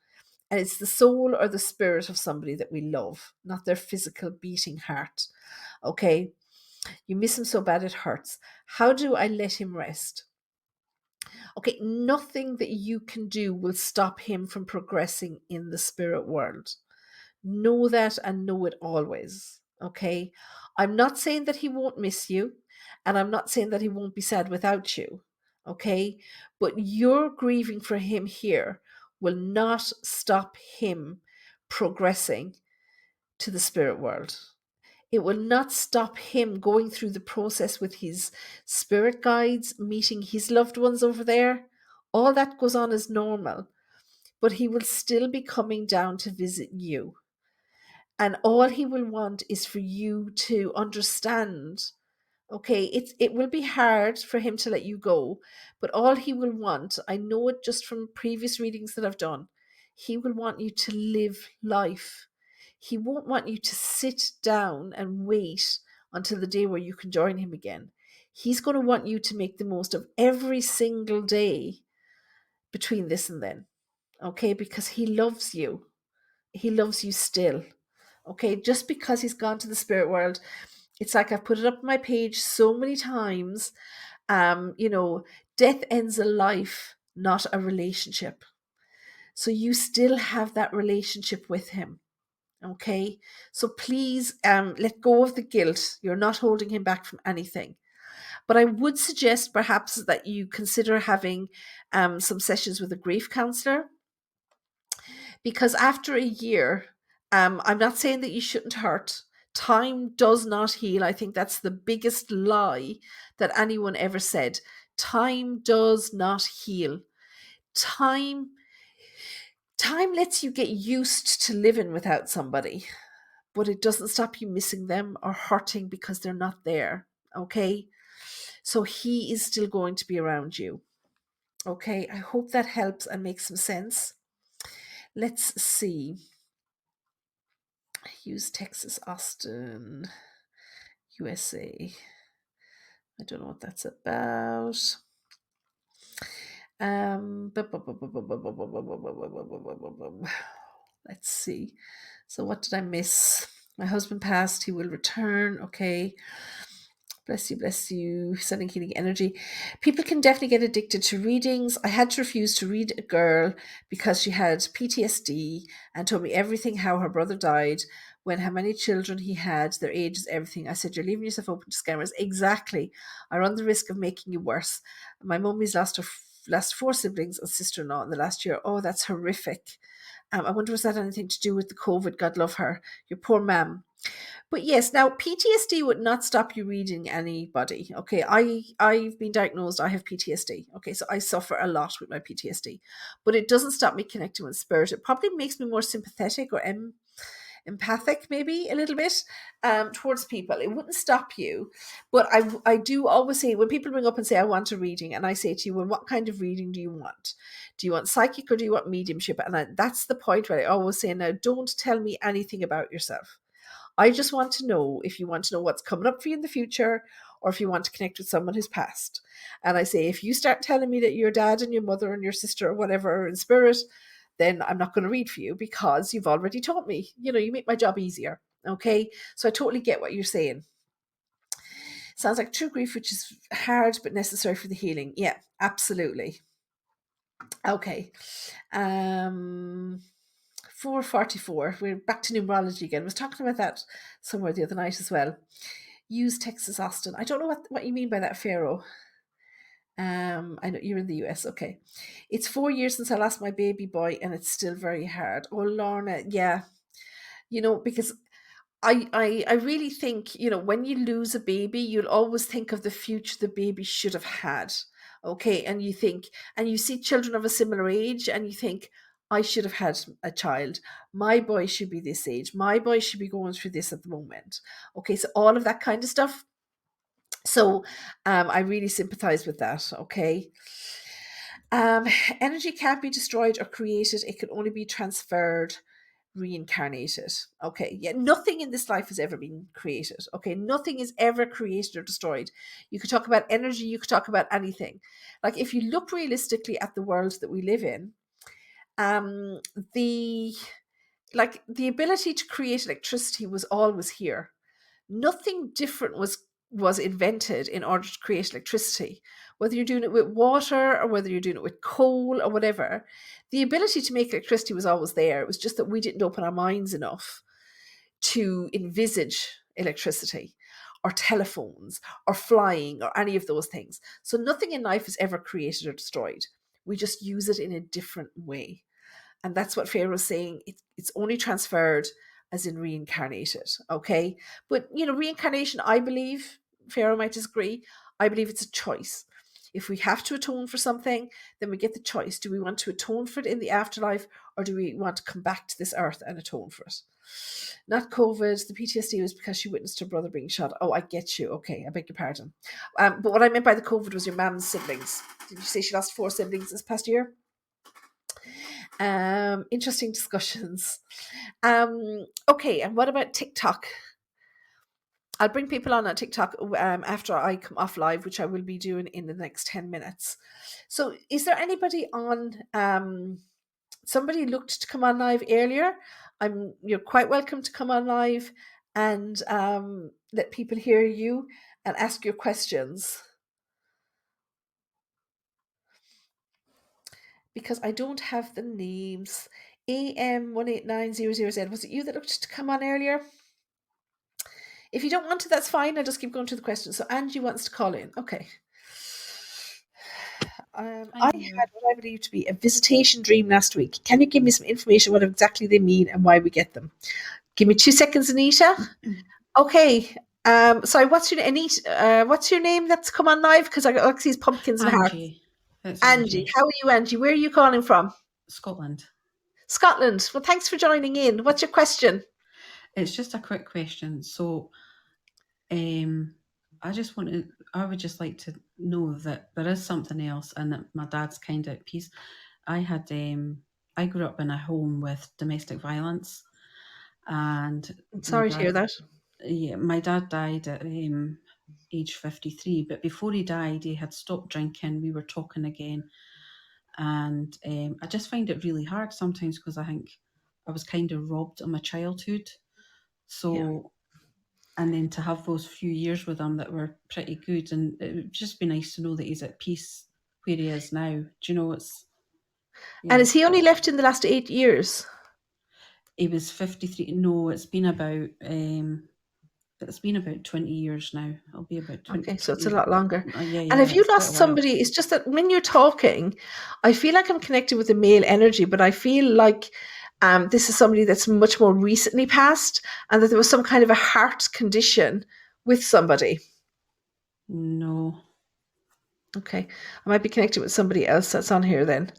S2: And it's the soul or the spirit of somebody that we love, not their physical beating heart. Okay? You miss him so bad it hurts. How do I let him rest? Okay, nothing that you can do will stop him from progressing in the spirit world. Know that and know it always. Okay? I'm not saying that he won't miss you, and I'm not saying that he won't be sad without you. Okay? But your grieving for him here will not stop him progressing to the spirit world. It will not stop him going through the process with his spirit guides, meeting his loved ones over there, All that goes on as normal, but he will still be coming down to visit you. And all he will want is for you to understand. Okay, it will be hard for him to let you go, but all he will want, I know it just from previous readings that I've done, he will want you to live life. He won't want you to sit down and wait until the day where you can join him again. He's going to want you to make the most of every single day between this and then. Okay, because he loves you. He loves you still. Okay, just because he's gone to the spirit world, it's like I've put it up on my page so many times. Death ends a life, not a relationship. So you still have that relationship with him. Okay, so please let go of the guilt. You're not holding him back from anything. But I would suggest perhaps that you consider having some sessions with a grief counselor, because after a year, I'm not saying that you shouldn't hurt. Time does not heal. I think that's the biggest lie that anyone ever said. Time does not heal. Time lets you get used to living without somebody, but it doesn't stop you missing them or hurting because they're not there. Okay? So he is still going to be around you. Okay? I hope that helps and makes some sense. Let's see. Use Texas, Austin, USA. I don't know what that's about. Let's see. So what did I miss? My husband passed. He will return. Okay. Bless you. Sending healing energy. People can definitely get addicted to readings. I had to refuse to read a girl because she had PTSD and told me everything, how her brother died, how many children he had, their ages, everything. I said, you're leaving yourself open to scammers. Exactly. I run the risk of making you worse. My mummy's lost 4 siblings and sister-in-law in the last year. Oh, that's horrific. I wonder, was that anything to do with the COVID? God love her. Your poor ma'am. But yes, now PTSD would not stop you reading anybody. Okay, I've been diagnosed. I have PTSD. Okay, so I suffer a lot with my PTSD, but it doesn't stop me connecting with spirit. It probably makes me more sympathetic or empathic, maybe a little bit, towards people. It wouldn't stop you, but I do always say, when people ring up and say I want a reading, and I say to you, well, what kind of reading do you want? Do you want psychic or do you want mediumship? And that's the point where I always say, now don't tell me anything about yourself. I just want to know if you want to know what's coming up for you in the future, or if you want to connect with someone who's passed. And I say, if you start telling me that your dad and your mother and your sister or whatever are in spirit, then I'm not going to read for you, because you've already taught me. You make my job easier. Okay. So I totally get what you're saying. Sounds like true grief, which is hard but necessary for the healing. Yeah, absolutely. Okay. 444. We're back to numerology again. I was talking about that somewhere the other night as well. Use Texas, Austin. I don't know what you mean by that, Pharaoh. I know you're in the US. Okay. It's 4 years since I lost my baby boy, and it's still very hard. Oh, Lorna, yeah. Because I really think, when you lose a baby, you'll always think of the future the baby should have had. Okay. And you see children of a similar age, and you think, I should have had a child. My boy should be this age. My boy should be going through this at the moment. Okay. So all of that kind of stuff. So I really sympathize with that. Okay. Energy can't be destroyed or created. It can only be transferred, reincarnated. Okay. Yeah. Nothing in this life has ever been created. Okay. Nothing is ever created or destroyed. You could talk about energy. You could talk about anything. Like, if you look realistically at the world that we live in, the ability to create electricity was always here. Nothing different was invented in order to create electricity. Whether you're doing it with water or whether you're doing it with coal or whatever, the ability to make electricity was always there. It was just that we didn't open our minds enough to envisage electricity or telephones or flying or any of those things. So nothing in life is ever created or destroyed. We just use it in a different way. And that's what Pharaoh's saying. It's only transferred, as in reincarnated. Okay. But, reincarnation, I believe, Pharaoh might disagree, I believe it's a choice. If we have to atone for something, then we get the choice. Do we want to atone for it in the afterlife, or do we want to come back to this earth and atone for it? Not COVID. The PTSD was because she witnessed her brother being shot. Oh, I get you. Okay, I beg your pardon. But what I meant by the COVID was your mum's siblings. Did you say she lost 4 siblings this past year? Interesting discussions. Okay, and what about TikTok? I'll bring people on TikTok after I come off live, which I will be doing in the next 10 minutes. So is there anybody on, somebody looked to come on live earlier? You're quite welcome to come on live and let people hear you and ask your questions. Because I don't have the names. AM189000Z, was it you that looked to come on earlier? If you don't want to, that's fine. I'll just keep going to the questions. So Angie wants to call in. Okay. I had what I believe to be a visitation dream last week. Can you give me some information what exactly they mean and why we get them? Give me 2 seconds, Anita. Okay. Sorry, what's your Anita? What's your name that's come on live? Because I got these pumpkins and hearts. Angie. How are you, Angie? Where are you calling from?
S4: Scotland.
S2: Scotland. Well, thanks for joining in. What's your question?
S4: It's just a quick question. So, I would just like to know that there is something else and that my dad's kind of at peace. I grew up in a home with domestic violence, and
S2: I'm sorry to hear that.
S4: Yeah, my dad died at age 53, but before he died, he had stopped drinking. We were talking again, and I just find it really hard sometimes because I think I was kind of robbed of my childhood. So. Yeah. And then to have those few years with him that were pretty good, and it would just be nice to know that he's at peace where he is now. Do you know it's?
S2: Yeah. And is he only left in the last 8 years?
S4: He was 53. No, it's been about 20 years now. It'll be about 20.
S2: Okay, so it's a lot longer.
S4: Yeah.
S2: And have you lost somebody? It's just that when you're talking, I feel like I'm connected with the male energy, but I feel like this is somebody that's much more recently passed, and that there was some kind of a heart condition with somebody.
S4: No.
S2: Okay, I might be connected with somebody else that's on here then.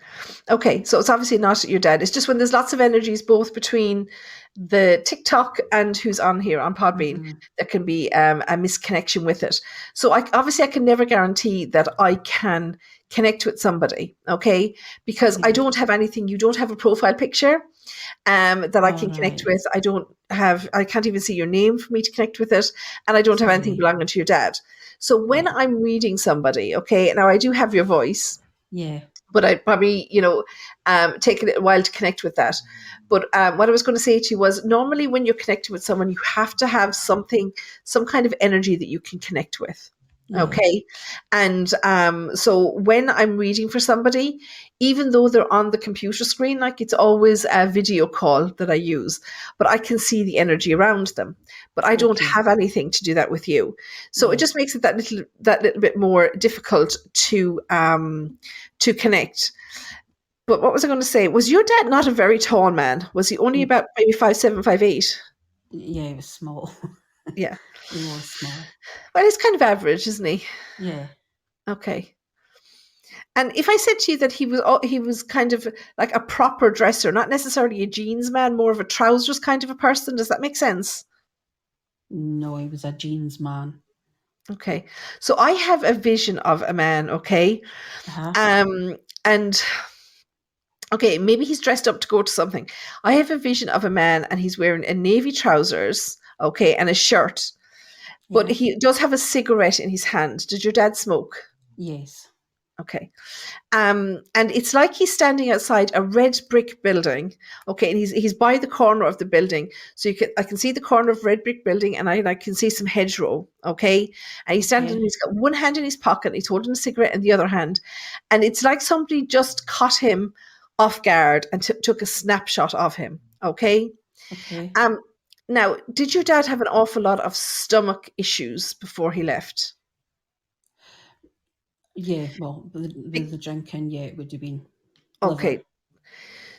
S2: Okay, so it's obviously not your dad. It's just when there's lots of energies both between the TikTok and who's on here on Podbean, there can be a misconnection with it. So I can never guarantee that I can connect with somebody, okay? Because I don't have anything. You don't have a profile picture that I can connect with. I can't even see your name for me to connect with it, and I don't have anything belonging to your dad. So when I'm reading somebody, okay, now I do have your voice.
S4: Yeah.
S2: But I'd probably, take a little while to connect with that. But what I was going to say to you was, normally when you're connecting with someone, you have to have some kind of energy that you can connect with. Yeah. Okay. And so when I'm reading for somebody, even though they're on the computer screen, like it's always a video call that I use, but I can see the energy around them. But I don't have anything to do that with you. So it just makes it that little bit more difficult to connect. But what was I going to say? Was your dad not a very tall man? Was he only about maybe 5'7", 5'8"?
S4: Yeah, he was small.
S2: Yeah.
S4: He was small.
S2: Well, he's kind of average, isn't he?
S4: Yeah.
S2: Okay. And if I said to you that he was kind of like a proper dresser, not necessarily a jeans man, more of a trousers kind of a person, does that make sense?
S4: No, he was a jeans man.
S2: Okay. So I have a vision of a man, okay? And okay, maybe he's dressed up to go to something. I have a vision of a man and he's wearing a navy trousers, okay, and a shirt. But he does have a cigarette in his hand. Did your dad smoke?
S4: Yes.
S2: Okay. And it's like he's standing outside a red brick building. Okay, and he's by the corner of the building. So I can see the corner of red brick building, and I can see some hedgerow. Okay. And he's standing, and he's got one hand in his pocket, and he's holding a cigarette in the other hand. And it's like somebody just caught him off guard and took a snapshot of him. Okay.
S4: Okay.
S2: Now, did your dad have an awful lot of stomach issues before he left?
S4: Yeah, well, the drinking, it would have been
S2: liver. Okay.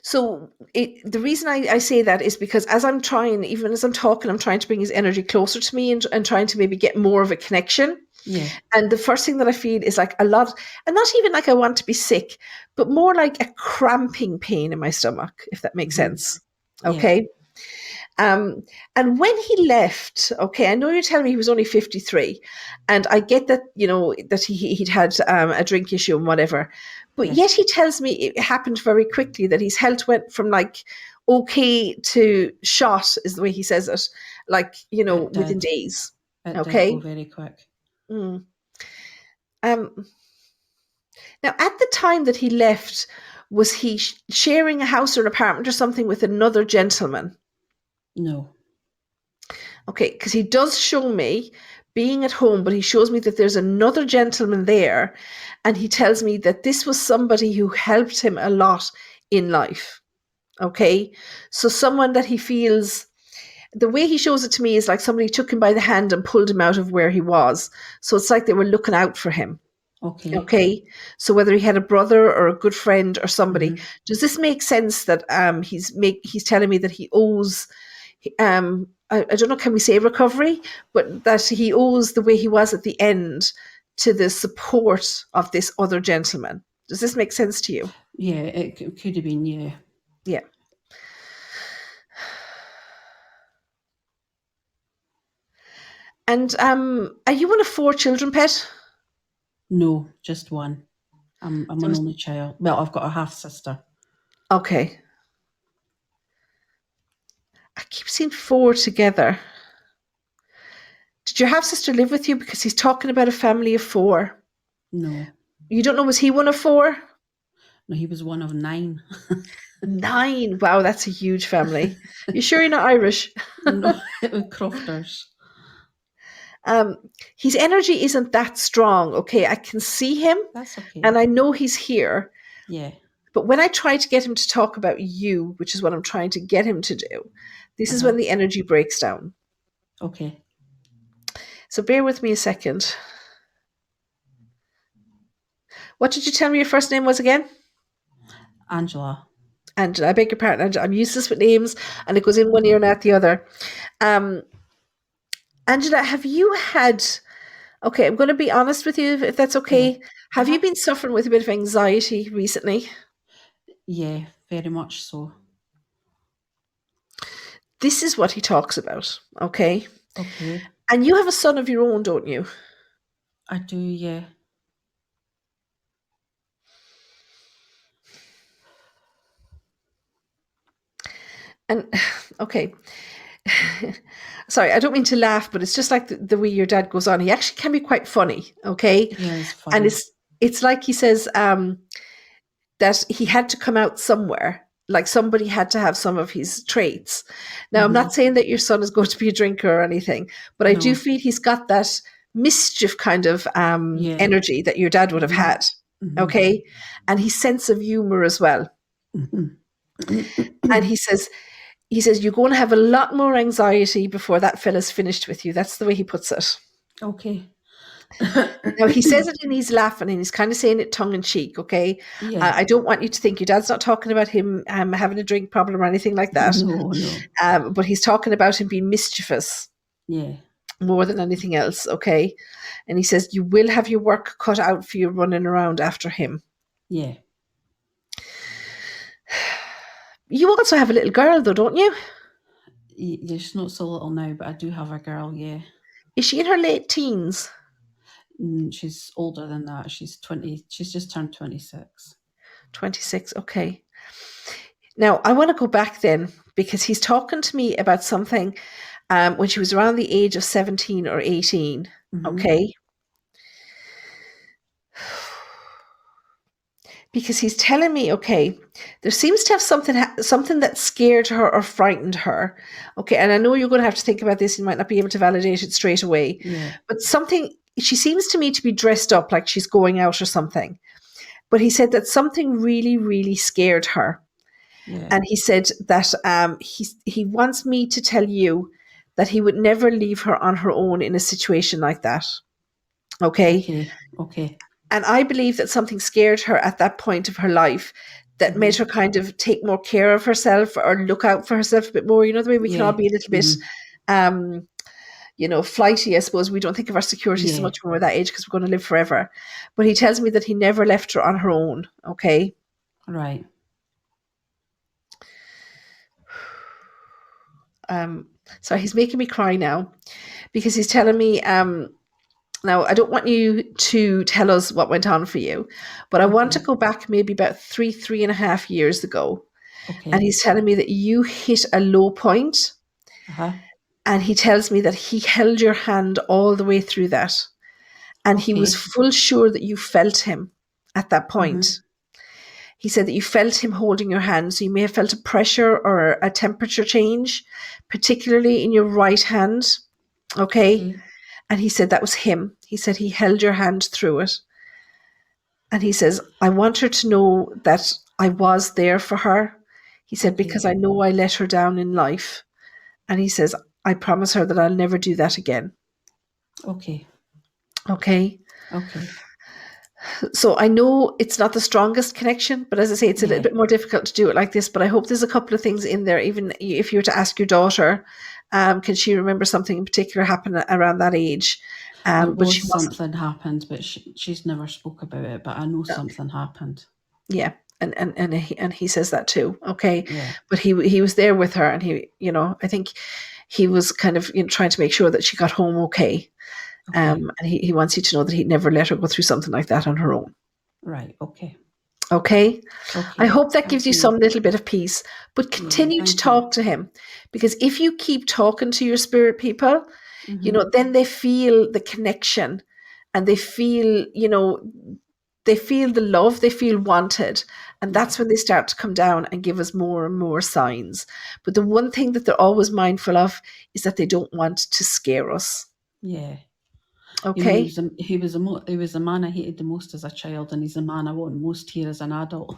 S2: So the reason I say that is because even as I'm talking, I'm trying to bring his energy closer to me and trying to maybe get more of a connection.
S4: Yeah.
S2: And the first thing that I feel is like a lot, and not even like I want to be sick, but more like a cramping pain in my stomach, if that makes sense.
S4: Yeah.
S2: Okay. And when he left, okay, I know you're telling me he was only 53, and I get that, that he'd had a drink issue and whatever, but
S4: Yeah.
S2: yet he tells me it happened very quickly, that his health went from like okay to shot, is the way he says it, like,
S4: It
S2: within
S4: did.
S2: days.
S4: It did go
S2: Okay.
S4: very quick.
S2: Mm. Um, Now, at the time that he left, was he sharing a house or an apartment or something with another gentleman?
S4: No.
S2: Okay, because he does show me being at home, but he shows me that there's another gentleman there, and he tells me that this was somebody who helped him a lot in life. Okay, so someone that he feels, the way he shows it to me is like somebody took him by the hand and pulled him out of where he was. So it's like they were looking out for him.
S4: Okay.
S2: Okay, so whether he had a brother or a good friend or somebody,
S4: Mhm.
S2: does this make sense that he's telling me that he owes, I don't know, can we say recovery, but that he owes the way he was at the end to the support of this other gentleman? Does this make sense to you?
S4: Yeah, it could have been, yeah.
S2: Yeah. And are you one of 4 children, Pet?
S4: No, just one. I'm
S2: There
S4: an
S2: was,
S4: only child. Well, I've got a half sister.
S2: okay. I keep seeing 4 together. Did your half sister live with you? Because he's talking about a family of 4.
S4: No.
S2: You don't know, was he one of 4?
S4: No, he was one of 9.
S2: 9. Wow, that's a huge family. You sure you're not Irish?
S4: No, Crofters.
S2: Um, his energy isn't that strong. Okay, I can see him
S4: That's okay.
S2: and I know he's here.
S4: Yeah.
S2: But when I try to get him to talk about you, which is what I'm trying to get him to do, this is when the energy breaks down.
S4: Okay.
S2: So bear with me a second. What did you tell me your first name was again?
S4: Angela.
S2: Angela. I beg your pardon, Angela. I'm useless with names and it goes in one ear and out the other. Angela, have you had, okay, I'm going to be honest with you, if that's okay. Have you been suffering with a bit of anxiety recently?
S4: Yeah, very much so.
S2: This is what he talks about, okay?
S4: Okay.
S2: And you have a son of your own, don't you?
S4: I do, yeah.
S2: And, okay. Sorry, I don't mean to laugh, but it's just like the way your dad goes on. He actually can be quite funny, okay?
S4: Yeah, it's funny.
S2: And it's like he says that he had to come out somewhere. Like somebody had to have some of his traits. Now, I'm not saying that your son is going to be a drinker or anything, but I do
S4: No.
S2: feel he's got that mischief kind of
S4: Yeah.
S2: energy that your dad would have had. Okay. And his sense of humor as well. And he says, you're going to have a lot more anxiety before that fella's finished with you. That's the way he puts it.
S4: Okay.
S2: Now, he says it and he's laughing and he's kind of saying it tongue in cheek, okay?
S4: Yeah.
S2: I don't want you to think your dad's not talking about him having a drink problem or anything like that.
S4: No.
S2: But he's talking about him being mischievous
S4: Yeah.
S2: more than anything else, okay? And he says, you will have your work cut out for you running around after him.
S4: Yeah.
S2: You also have a little girl, though, don't you?
S4: Yeah, she's not so little now, but I do have a girl, yeah.
S2: Is she in her late teens?
S4: She's older than that. She's 20. She's just turned 26.
S2: 26, okay. Now, I want to go back then because he's talking to me about something when she was around the age of 17 or 18, okay? Because he's telling me, okay, there seems to have something that scared her or frightened her. Okay, and I know you're going to have to think about this. You might not be able to validate it straight away.
S4: Yeah.
S2: But she seems to me to be dressed up like she's going out or something. But he said that something really, really scared her.
S4: Yeah.
S2: And he said that he wants me to tell you that he would never leave her on her own in a situation like that. Okay?
S4: Okay.
S2: And I believe that something scared her at that point of her life that made her kind of take more care of herself or look out for herself a bit more. You know, the way we can all be a little bit, flighty, I suppose. We don't think of our security so
S4: Yeah.
S2: much when we're that age because we're going to live forever. But he tells me that he never left her on her own. Okay.
S4: Right.
S2: So he's making me cry now because he's telling me, now I don't want you to tell us what went on for you, but I want to
S4: Okay.
S2: go back maybe about 3.5 years ago.
S4: Okay.
S2: And he's telling me that you hit a low point,
S4: Uh-huh.
S2: and he tells me that he held your hand all the way through that. And he was
S4: Okay.
S2: full sure that you felt him at that point.
S4: Mhm.
S2: He said that you felt him holding your hand. So you may have felt a pressure or a temperature change, particularly in your right hand. Okay.
S4: Okay.
S2: And he said that was him. He said he held your hand through it. And he says, I want her to know that I was there for her. He said,
S4: Okay.
S2: because I know I let her down in life. And he says, I promise her that I'll never do that again.
S4: Okay.
S2: Okay.
S4: Okay.
S2: So I know it's not the strongest connection, but as I say, it's a little
S4: Yeah.
S2: bit more difficult to do it like this. But I hope there's a couple of things in there. Even if you were to ask your daughter, can she remember something in particular happen around that age?
S4: There
S2: But she
S4: was
S2: wasn't.
S4: something happened, but she's never spoke about it. But I know something happened.
S2: Yeah, and he says that too. Okay,
S4: Yeah.
S2: but he was there with her, and I think he was kind of trying to make sure that she got home okay.
S4: Okay.
S2: And he wants you to know that he'd never let her go through something like that on her own.
S4: Right. Okay.
S2: Okay. I
S4: Okay.
S2: hope that gives
S4: Thank
S2: you
S4: you.
S2: some little bit of peace, but
S4: Yeah.
S2: continue to
S4: Thank you.
S2: talk to him, because if you keep talking to your spirit people,
S4: Mhm.
S2: then they feel the connection, and they feel, the love, they feel wanted. And that's
S4: Yeah.
S2: when they start to come down and give us more and more signs. But the one thing that they're always mindful of is that they don't want to scare us.
S4: Yeah.
S2: Okay.
S4: He was the man I hated the most as a child, and he's the man I want most here as an adult.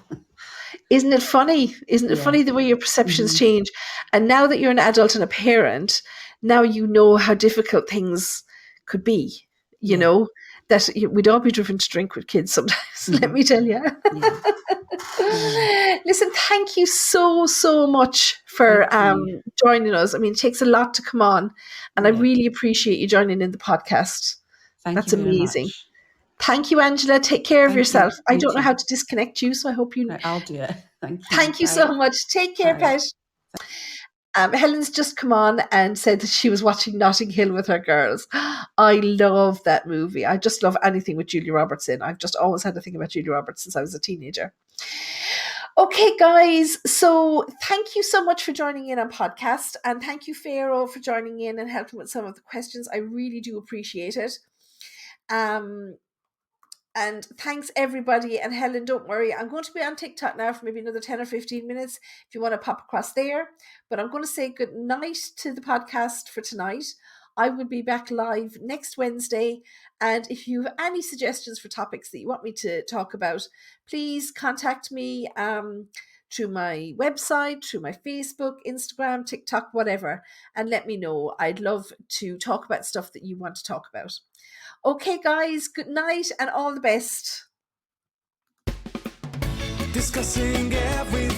S2: Isn't it funny? Isn't it
S4: Yeah.
S2: funny the way your perceptions
S4: Mhm.
S2: change? And now that you're an adult and a parent, now you know how difficult things could be.
S4: Yeah.
S2: That we'd all be driven to drink with kids sometimes, let
S4: Mhm.
S2: me tell you.
S4: Yeah. Yeah.
S2: Listen, thank you so, so much for
S4: Thank you.
S2: joining us. I mean, it takes a lot to come on, and I
S4: Yeah.
S2: really appreciate you joining in the podcast.
S4: Thank you
S2: That's
S4: very
S2: amazing.
S4: much.
S2: Thank you, Angela. Take care of
S4: Thank you.
S2: yourself. I
S4: You
S2: don't know
S4: too.
S2: how to disconnect you, so I hope you.
S4: Right, I'll do it. Thank you.
S2: Thank you so
S4: Bye.
S2: much. Take care,
S4: Bye.
S2: Pet. Helen's just come on and said that she was watching Notting Hill with her girls. I love that movie. I just love anything with Julia Roberts in. I've just always had a thing about Julia Roberts since I was a teenager. Okay, guys. So thank you so much for joining in on podcast. And thank you, Pharaoh, for joining in and helping with some of the questions. I really do appreciate it. And thanks, everybody. And Helen, don't worry. I'm going to be on TikTok now for maybe another 10 or 15 minutes if you want to pop across there. But I'm going to say good night to the podcast for tonight. I will be back live next Wednesday. And if you have any suggestions for topics that you want me to talk about, please contact me through my website, through my Facebook, Instagram, TikTok, whatever, and let me know. I'd love to talk about stuff that you want to talk about. Okay, guys, good night and all the best.
S3: Discussing everything.